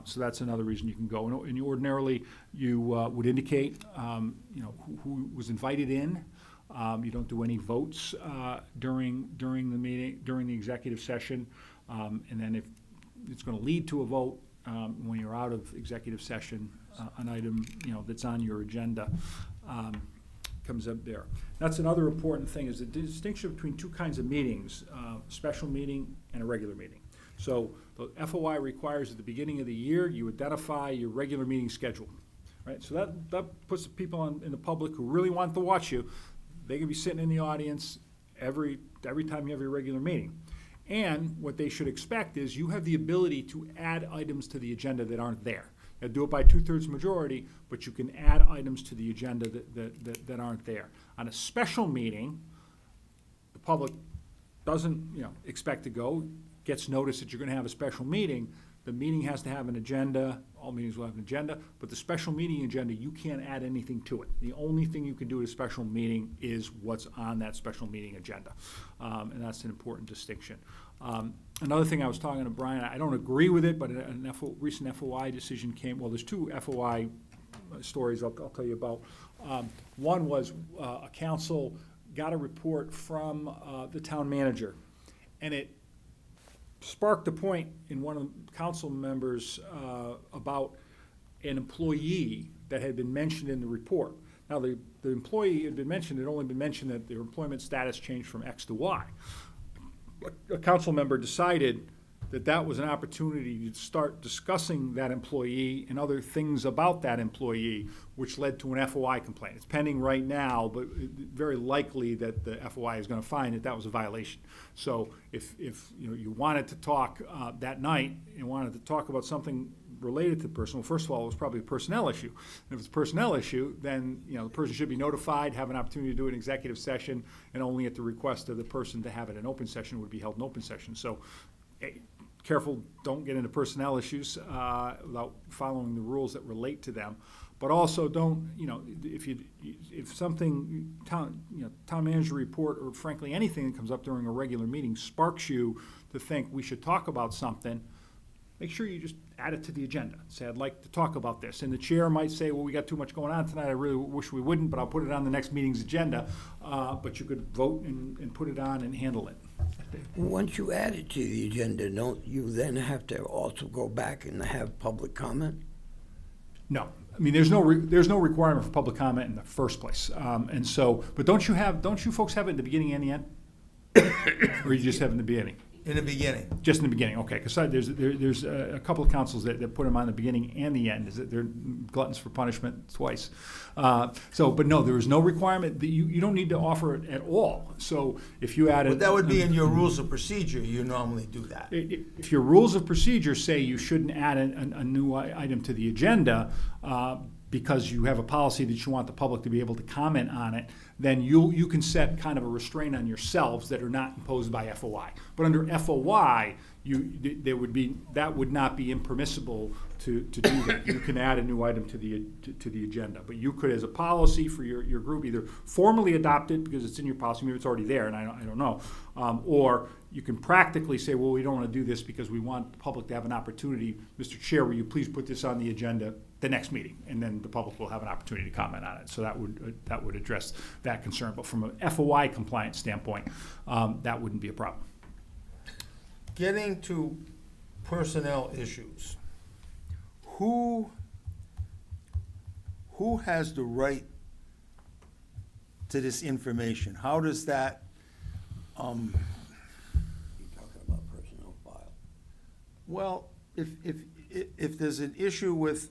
So that's another reason you can go. And ordinarily, you would indicate, who was invited in. You don't do any votes during the meeting, during the executive session. And then if it's going to lead to a vote when you're out of executive session, an item that's on your agenda comes up there. That's another important thing, is the distinction between two kinds of meetings, special meeting and a regular meeting. So the FOI requires at the beginning of the year you identify your regular meeting schedule, right? So that puts the people in the public who really want to watch you. They can be sitting in the audience every time you have your regular meeting. And what they should expect is you have the ability to add items to the agenda that aren't there. You do it by 2/3 majority, but you can add items to the agenda that aren't there. On a special meeting, the public doesn't expect to go, gets notice that you're going to have a special meeting. The meeting has to have an agenda. All meetings will have an agenda, but the special meeting agenda, you can't add anything to it. The only thing you can do at a special meeting is what's on that special meeting agenda, and that's an important distinction. Another thing I was talking to Brian, I don't agree with it, but a recent FOI decision came. Well, there's two FOI stories I'll tell you about. One was a council got a report from the town manager, and it sparked a point in one of the council members about an employee that had been mentioned in the report. Now, the employee had only been mentioned that their employment status changed from X to Y. A council member decided that was an opportunity to start discussing that employee and other things about that employee, which led to an FOI complaint. It's pending right now, but very likely that the FOI is going to find that was a violation. So if you wanted to talk that night and wanted to talk about something related to the person, well, first of all, it was probably a personnel issue. And if it's a personnel issue, then the person should be notified, have an opportunity to do an executive session, and only at the request of the person to have it in open session would be held in open session. So careful, don't get into personnel issues without following the rules that relate to them. But also don't, if something, town manager report, or frankly anything that comes up during a regular meeting sparks you to think we should talk about something, make sure you just add it to the agenda. Say, I'd like to talk about this. And the chair might say, well, we got too much going on tonight. I really wish we wouldn't, but I'll put it on the next meeting's agenda. But you could vote and put it on and handle it. Once you add it to the agenda, don't you then have to also go back and have public comment? No, I mean, there's no requirement for public comment in the first place. And so, but don't you folks have it in the beginning and the end? Or you just have it in the beginning? In the beginning. Just in the beginning, okay, because there's a couple of councils that put them on the beginning and the end, is that they're gluttons for punishment twice. But no, there is no requirement, that you don't need to offer it at all. So if you added. But that would be in your rules of procedure, you normally do that. If your rules of procedure say you shouldn't add a new item to the agenda, because you have a policy that you want the public to be able to comment on it, then you can set kind of a restraint on yourselves that are not imposed by FOI. But under FOI, that would not be impermissible to do that. You can add a new item to the agenda, but you could, as a policy for your group, either formally adopt it because it's in your policy, maybe it's already there, and I don't know, or you can practically say, well, we don't want to do this because we want the public to have an opportunity. Mr. Chair, will you please put this on the agenda the next meeting, and then the public will have an opportunity to comment on it. So that would address that concern. But from an FOI compliance standpoint, that wouldn't be a problem. Getting to personnel issues, who has the right to this information? How does that, You're talking about personnel file. well, if there's an issue with,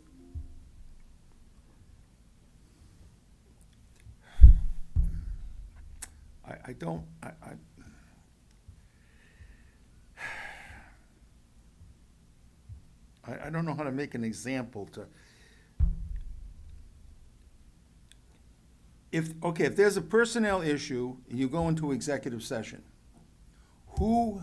I don't, I don't know how to make an example to, if there's a personnel issue and you go into executive session, who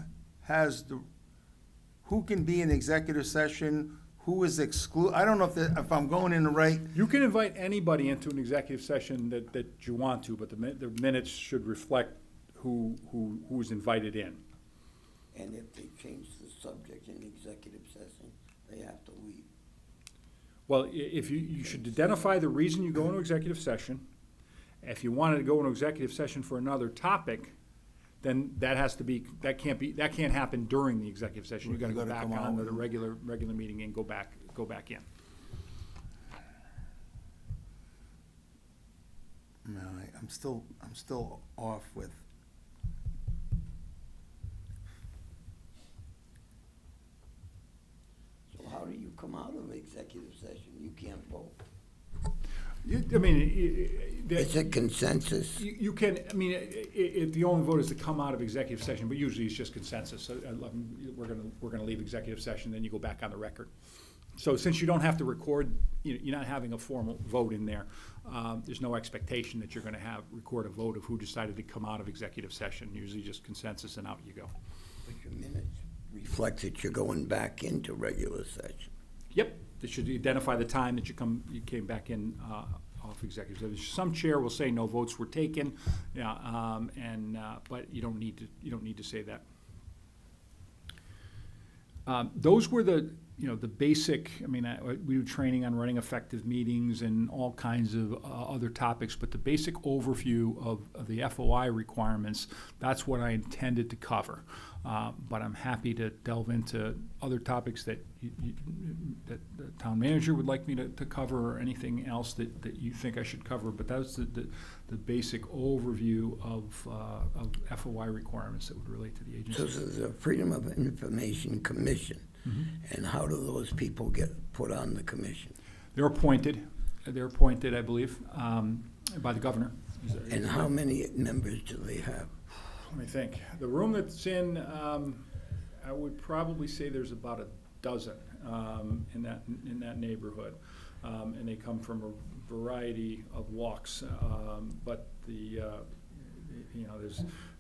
can be in executive session, who is I don't know if I'm going in the right, You can invite anybody into an executive session that you want to, but the minutes should reflect who is invited in. And if they change the subject in executive session, they have to leave. Well, if you should identify the reason you go into executive session. If you wanted to go into executive session for another topic, then that can't happen during the executive session. You gotta go back come out on to the and- regular meeting and go back in. no, I'm still off with. So how do you come out of executive session? You can't vote. It's a consensus. You can, the only vote is to come out of executive session, but usually it's just consensus. So, we're gonna leave executive session, then you go back on the record. So since you don't have to record, you're not having a formal vote in there, there's no expectation that you're gonna record a vote of who decided to come out of executive session. Usually just consensus and out you go. But your minutes reflect that you're going back into regular session. Yep, they should identify the time that you came back in off executive session. Some chair will say no votes were taken, but you don't need to say that. Those were the basic, we do training on running effective meetings and all kinds of other topics, but the basic overview of the FOI requirements, that's what I intended to cover. But I'm happy to delve into other topics that that the town manager would like me to cover, or anything else that you think I should cover. But that's the basic overview of FOI requirements that would relate to the agency. So there's a Freedom of Information Commission. And how do those people get put on the commission? They're appointed, I believe, by the governor. And how many members do they have? Let me think. The room that's in, I would probably say there's about a dozen in that neighborhood, and they come from a variety of walks. But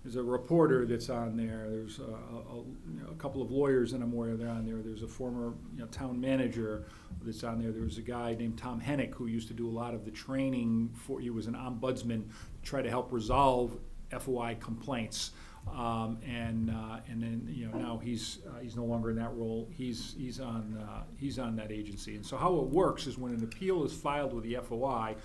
there's a reporter that's on there. There's a couple of lawyers that I'm aware they're on there. There's a former town manager that's on there. There was a guy named Tom Hennick who used to do a lot of the training he was an ombudsman to try to help resolve FOI complaints. And then now he's no longer in that role. He's on that agency. And so how it works is when an appeal is filed with the FOI,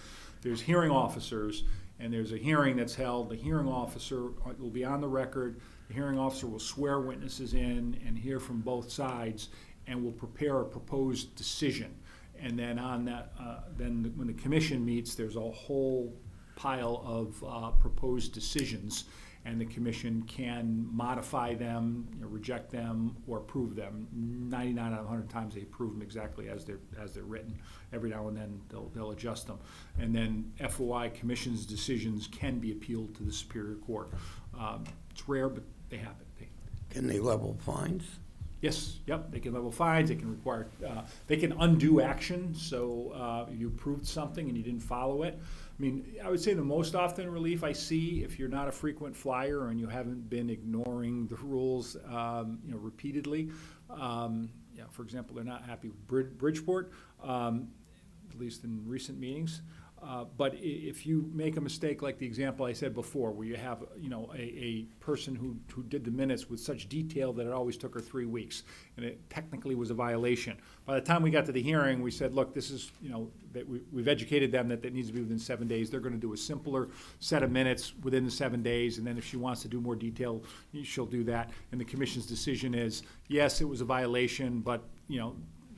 there's hearing officers, and there's a hearing that's held. The hearing officer will be on the record. The hearing officer will swear witnesses in and hear from both sides, and will prepare a proposed decision. And then on that, then when the commission meets, there's a whole pile of proposed decisions, and the commission can modify them, reject them, or approve them. 99 out of 100 times they approve them exactly as they're written. Every now and then they'll adjust them. And then FOI commission's decisions can be appealed to the Superior Court. It's rare, but they happen. Can they level fines? Yes, yep, they can level fines, they can require, they can undo action, so you approved something and you didn't follow it. I would say the most often relief I see, if you're not a frequent flyer and you haven't been ignoring the rules, repeatedly. For example, they're not happy with Bridgeport, at least in recent meetings. But if you make a mistake like the example I said before, where you have, a person who did the minutes with such detail that it always took her 3 weeks, and it technically was a violation. By the time we got to the hearing, we said, look, this is, that we've educated them that needs to be within 7 days. They're gonna do a simpler set of minutes within the 7 days, and then if she wants to do more detail, she'll do that. And the commission's decision is, yes, it was a violation, but,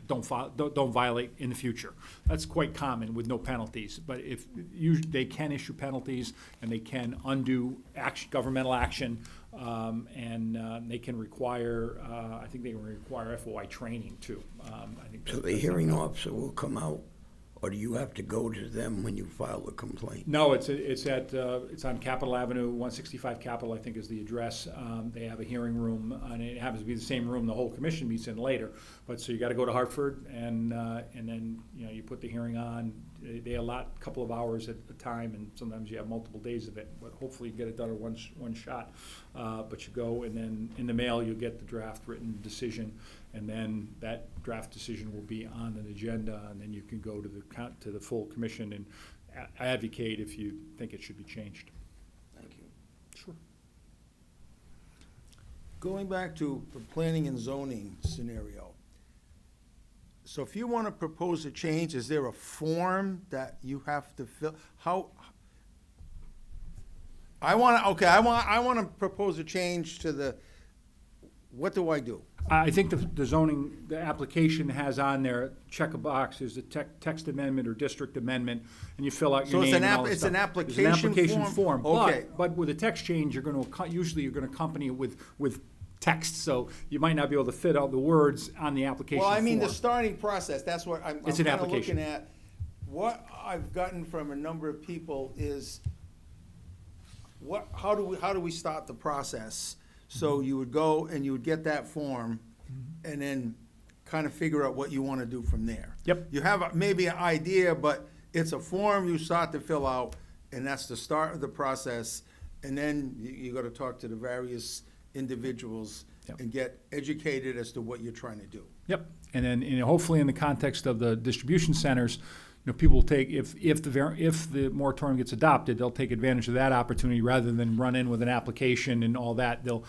don't violate in the future. That's quite common with no penalties, but they can issue penalties, and they can undo governmental action, and they can require, I think they can require FOI training too. I think So that- the hearing officer will come out, or do you have to go to them when you file a complaint? No, it's on Capitol Avenue, 165 Capitol, I think is the address. They have a hearing room, and it happens to be the same room the whole commission meets in later. But, so you gotta go to Hartford, and then, you put the hearing on. They allot a couple of hours at a time, and sometimes you have multiple days of it, but hopefully you get it done in one shot. But you go, and then in the mail, you'll get the draft written decision, and then that draft decision will be on an agenda, and then you can go to the full commission and advocate if you think it should be changed. Thank you. Sure. Going back to the planning and zoning scenario. So if you want to propose a change, is there a form that you have to fill? I want to propose a change to what do I do? I think the zoning, the application has on there, check a box, there's a text amendment or district amendment, and you fill out your So it's name an and all that it's stuff. an There's application an application form? form, Okay. but with a text change, usually you're gonna accompany it with text, so you might not be able to fit out the words on the application Well, I mean, the form. starting process, that's what I'm It's an kind of application. looking at. What I've gotten from a number of people is, how do we start the process? So you would go and you would get that form, and then kind of figure out what you want to do from there. Yep. You have maybe an idea, but it's a form you start to fill out, and that's the start of the process. And then you got to talk to the various individuals Yep. and get educated as to what you're trying to do. Yep, and then, hopefully in the context of the distribution centers, people will take, if the moratorium gets adopted, they'll take advantage of that opportunity rather than run in with an application and all that. They'll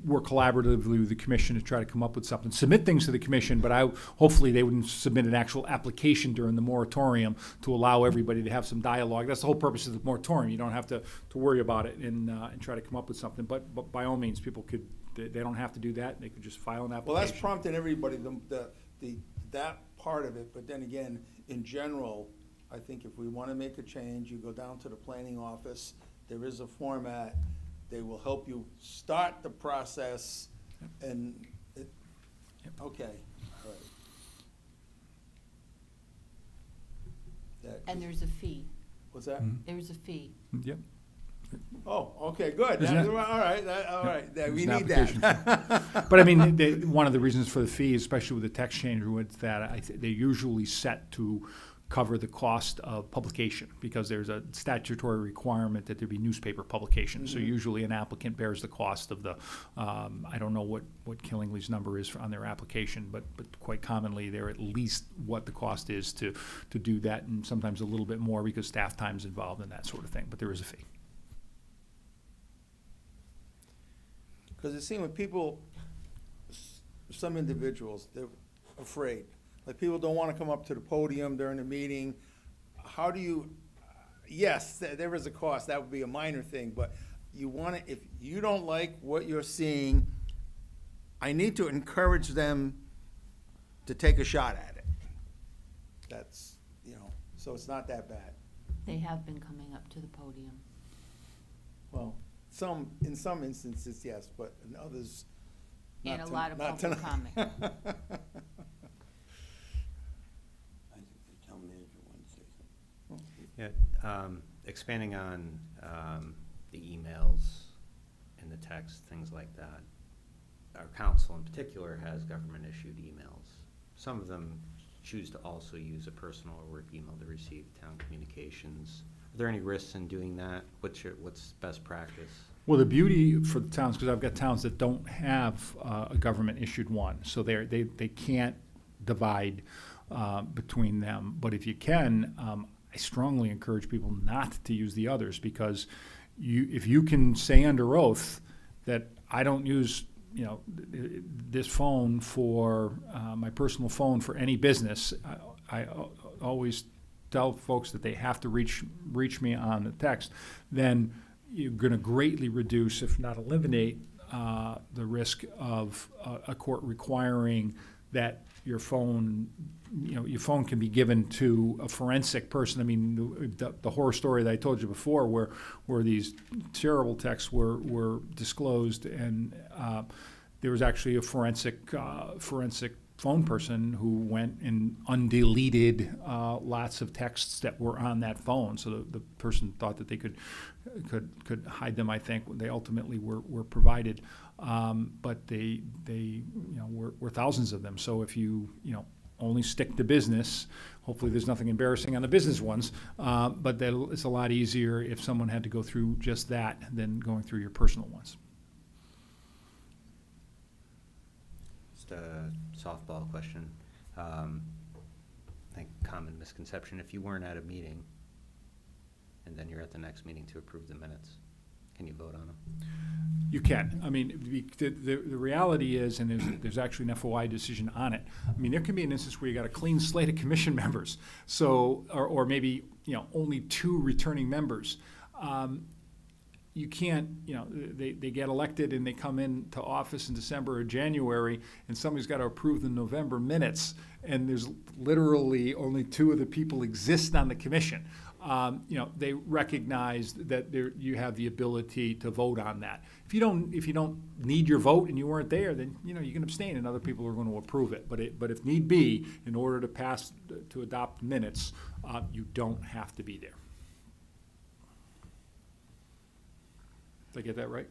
work collaboratively with the commission to try to come up with something. Submit things to the commission, but hopefully they wouldn't submit an actual application during the moratorium to allow everybody to have some dialogue. That's the whole purpose of the moratorium. You don't have to worry about it and try to come up with something. But by all means, people they don't have to do that. They could just file an application. Well, that's prompting everybody, that part of it, but then again, in general, I think if we want to make a change, you go down to the planning office, there is a format, they will help you start the process, and okay, all right. And there's a fee. What's that? There's a fee. Yep. Oh, okay, good, Isn't it? all right, we There's an need that. But I mean, one of the reasons for the fee, especially with the text change, was that they're usually set to cover the cost of publication, because there's a statutory requirement that there be newspaper publication. So usually an applicant bears the cost of the, I don't know what Killingly's number is on their application, but quite commonly, they're at least what the cost is to do that, and sometimes a little bit more because staff time's involved and that sort of thing, but there is a fee. Because it seems when people, some individuals, they're afraid. Like, people don't want to come up to the podium during the meeting. How do you, yes, there is a cost, that would be a minor thing, but you want to, if you don't like what you're seeing, I need to encourage them to take a shot at it. That's, so it's not that bad. They have been coming up to the podium. Well, in some instances, yes, but in others, And not a lot of not public tonight. comment. I think the town manager wanted to say something. Yeah, expanding on the emails and the text, things like that. Our council in particular has government-issued emails. Some of them choose to also use a personal or work email to receive town communications. Are there any risks in doing that? What's best practice? Well, the beauty for the towns, because I've got towns that don't have a government-issued one, so they can't divide between them. But if you can, I strongly encourage people not to use the others, because if you can say under oath that I don't use, this phone for my personal phone for any business, I always tell folks that they have to reach me on the text, then you're going to greatly reduce, if not eliminate, the risk of a court requiring that your phone can be given to a forensic person. I mean, the horror story that I told you before, where these terrible texts were disclosed, and there was actually a forensic phone person who went and undeleted lots of texts that were on that phone. So the person thought that they could hide them. I think they ultimately were provided, but they were thousands of them. So if you only stick to business, hopefully there's nothing embarrassing on the business ones, but it's a lot easier if someone had to go through just that than going through your personal ones. Just a softball question. I think common misconception, if you weren't at a meeting and then you're at the next meeting to approve the minutes, can you vote on them? You can. I mean, the reality is, and there's actually an FOI decision on it. I mean, there can be an instance where you got a clean slate of commission members, so or maybe only 2 returning members. You can't, they get elected and they come into office in December or January, and somebody's got to approve the November minutes, and there's literally only 2 of the people exist on the commission. They recognize that you have the ability to vote on that. If you don't need your vote and you weren't there, then you can abstain, and other people are going to approve it. But if need be, in order to adopt minutes, you don't have to be there. Did I get that right?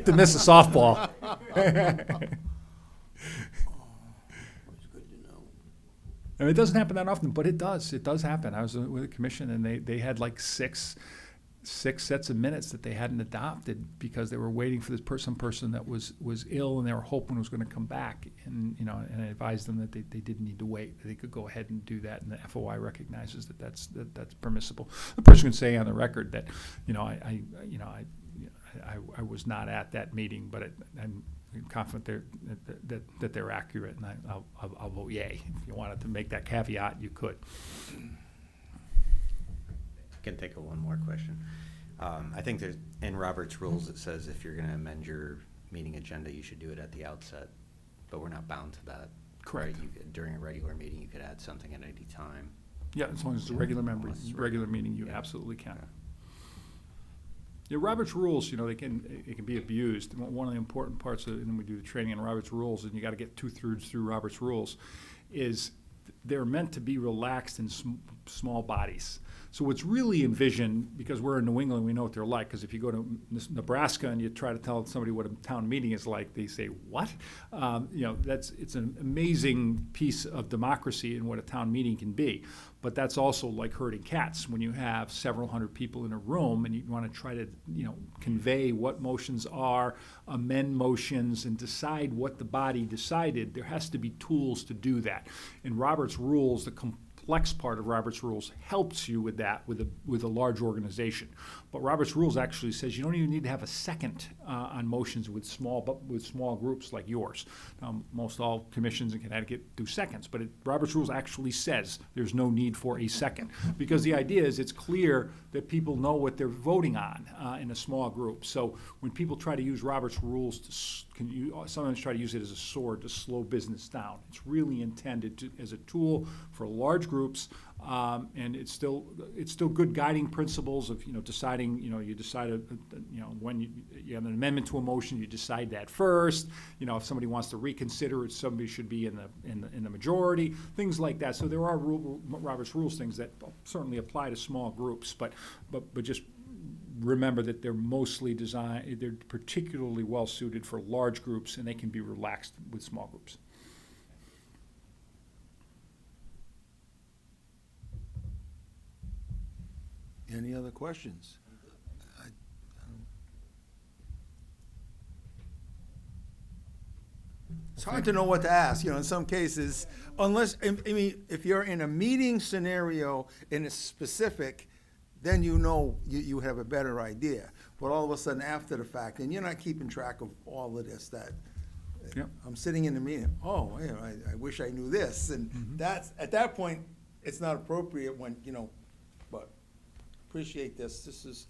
To miss a softball. It's good to know. And it doesn't happen that often, but it does. It does happen. I was with a commission, and they had like six sets of minutes that they hadn't adopted because they were waiting for some person that was ill, and they were hoping was going to come back. And and I advised them that they didn't need to wait; that they could go ahead and do that. And the FOI recognizes that that's permissible. The person can say on the record that I was not at that meeting, but I'm confident that they're accurate, and I'll vote yay. If you wanted to make that caveat, you could. I can take one more question. I think there's, in Robert's rules, it says if you're going to amend your meeting agenda, you should do it at the outset, but we're not bound to that. Correct. Right? During a regular meeting, you could add something at any time. Yeah, as long as it's a regular regular meeting, you absolutely can. Yeah, Robert's rules, it can be abused. One of the important parts of, and we do the training on Robert's rules, and you got to get 2/3 through Robert's rules, is they're meant to be relaxed in small bodies. So what's really envisioned, because we're in New England, we know what they're like, because if you go to Nebraska and you try to tell somebody what a town meeting is like, they say, what? It's an amazing piece of democracy in what a town meeting can be. But that's also like herding cats. When you have several hundred people in a room and you want to try to, convey what motions are, amend motions, and decide what the body decided, there has to be tools to do that. In Robert's rules, the complex part of Robert's rules helps you with that with a large organization. But Robert's rules actually says you don't even need to have a second on motions with small groups like yours. Most all commissions in Connecticut do seconds, but Robert's rules actually says there's no need for a second, because the idea is it's clear that people know what they're voting on in a small group. So when people try to use Robert's rules sometimes try to use it as a sword to slow business down. It's really intended as a tool for large groups, and it's still good guiding principles of deciding. You decide when you have an amendment to a motion, you decide that first. If somebody wants to reconsider it, somebody should be in the majority. Things like that. So there are Robert's rules things that certainly apply to small groups, but just remember that they're mostly designed, they're particularly well suited for large groups, and they can be relaxed with small groups. Any other questions? It's hard to know what to ask, in some cases, unless, I mean, if you're in a meeting scenario and it's specific, then you have a better idea. But all of a sudden, after the fact, and you're not keeping track of all of this, that, Yep. I'm sitting in the meeting, I wish I knew this, and that's, at that point, it's not appropriate when, but appreciate this is,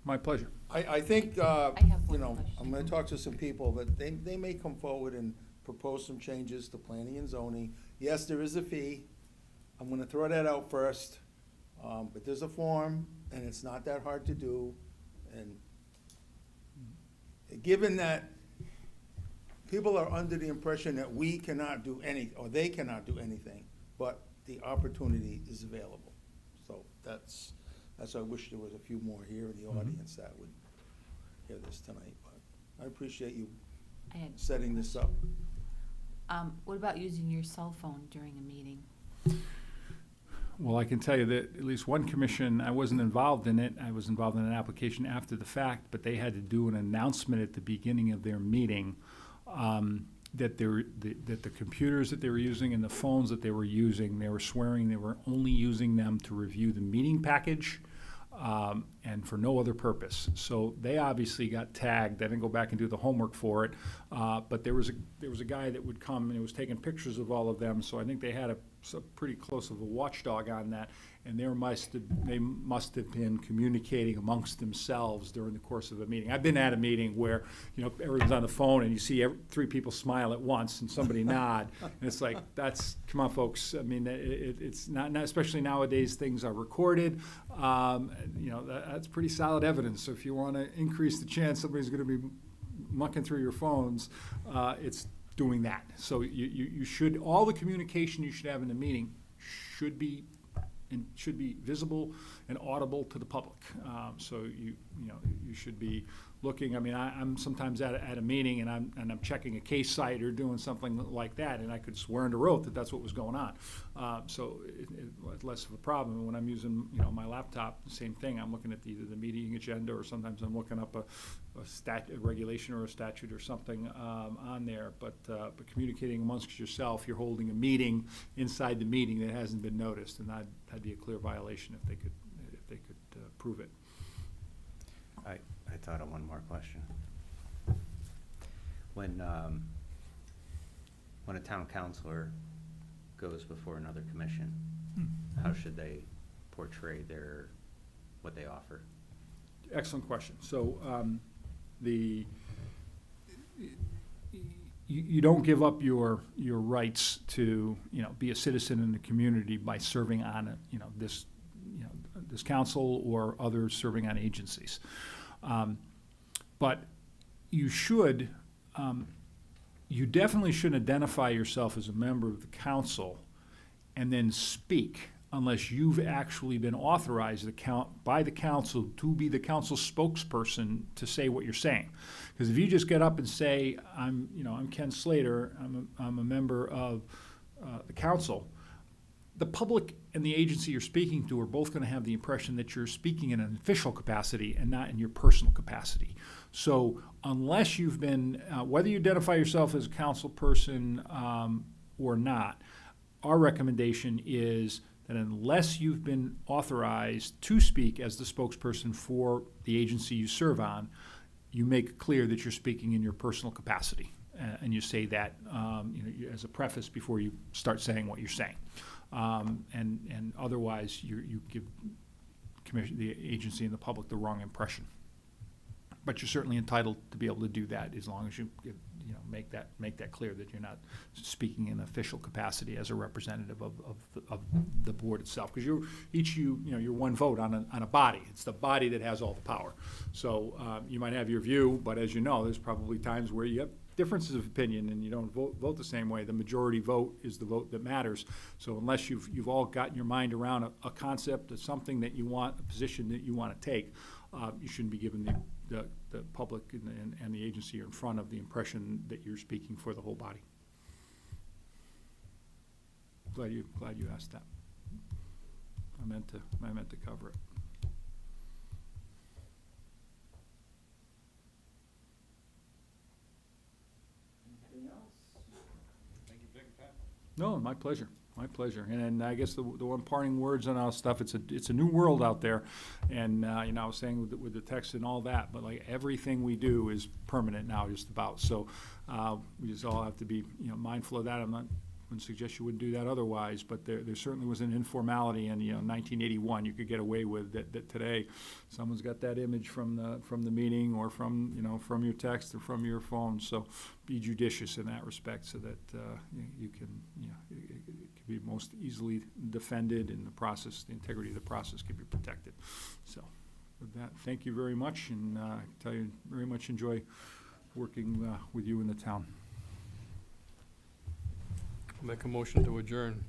My pleasure. I think, have one question. I'm gonna talk to some people that they may come forward and propose some changes to planning and zoning. Yes, there is a fee. I'm gonna throw that out first. But there's a form and it's not that hard to do. And given that people are under the impression that we cannot do or they cannot do anything, but the opportunity is available. So that's why I wish there was a few more here in the audience that would hear this tonight, but I appreciate you I had- setting this up. What about using your cell phone during a meeting? Well, I can tell you that at least one commission, I wasn't involved in it. I was involved in an application after the fact, but they had to do an announcement at the beginning of their meeting that the computers that they were using and the phones that they were using, they were swearing they were only using them to review the meeting package and for no other purpose. So they obviously got tagged. I didn't go back and do the homework for it, but there was a guy that would come and was taking pictures of all of them. So I think they had a pretty close of a watchdog on that, and they must have been communicating amongst themselves during the course of a meeting. I've been at a meeting where everyone's on the phone and you see three people smile at once and somebody nod, and it's like, come on, folks. I mean, it's not especially nowadays things are recorded. That's pretty solid evidence. So if you want to increase the chance somebody's going to be mucking through your phones, it's doing that. So you should, all the communication you should have in the meeting should be visible and audible to the public. So you should be looking. I mean, I'm sometimes at a meeting and I'm checking a case site or doing something like that, and I could swear under oath that that's what was going on. So it's less of a problem. When I'm using my laptop, the same thing. I'm looking at either the meeting agenda or sometimes I'm looking up a regulation or a statute or something on there. But communicating amongst yourself, you're holding a meeting inside the meeting that hasn't been noticed, and that'd be a clear violation if they could prove it. I thought of one more question. When a town councilor goes before another commission, how should they portray what they offer? Excellent question. So you don't give up your rights to be a citizen in the community by serving on this council or others serving on agencies. But you definitely shouldn't identify yourself as a member of the council and then speak unless you've actually been authorized by the council to be the council spokesperson to say what you're saying. Because if you just get up and say, I'm Ken Slater, I'm a member of the council, the public and the agency you're speaking to are both going to have the impression that you're speaking in an official capacity and not in your personal capacity. So unless you've been, whether you identify yourself as a council person or not, our recommendation is that unless you've been authorized to speak as the spokesperson for the agency you serve on, you make clear that you're speaking in your personal capacity. And you say that as a preface before you start saying what you're saying. And otherwise, you give the agency and the public the wrong impression. But you're certainly entitled to be able to do that as long as you make that clear that you're not speaking in official capacity as a representative of the board itself. Because you're one vote on a body. It's the body that has all the power. So you might have your view, but as you know, there's probably times where you have differences of opinion and you don't vote the same way. The majority vote is the vote that matters. So unless you've all gotten your mind around a concept of something that you want, a position that you want to take, you shouldn't be given the public and the agency in front of the impression that you're speaking for the whole body. Glad you asked that. I meant to cover it. No, my pleasure, my pleasure. And I guess the one parting words on our stuff, it's a new world out there. And, you know, I was saying with the text and all that, but like everything we do is permanent now, just about. So we just all have to be, you know, mindful of that. Wouldn't suggest you wouldn't do that otherwise, but there certainly was an informality in, you know, 1981 you could get away with that today. Someone's got that image from the meeting or from, you know, from your text or from your phone. So be judicious in that respect so that you can, you know, it can be most easily defended and the integrity of the process can be protected. So with that, thank you very much, and I tell you, very much enjoy working with you in the town. Make a motion to adjourn.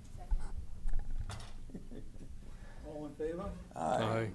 All in favor? Aye.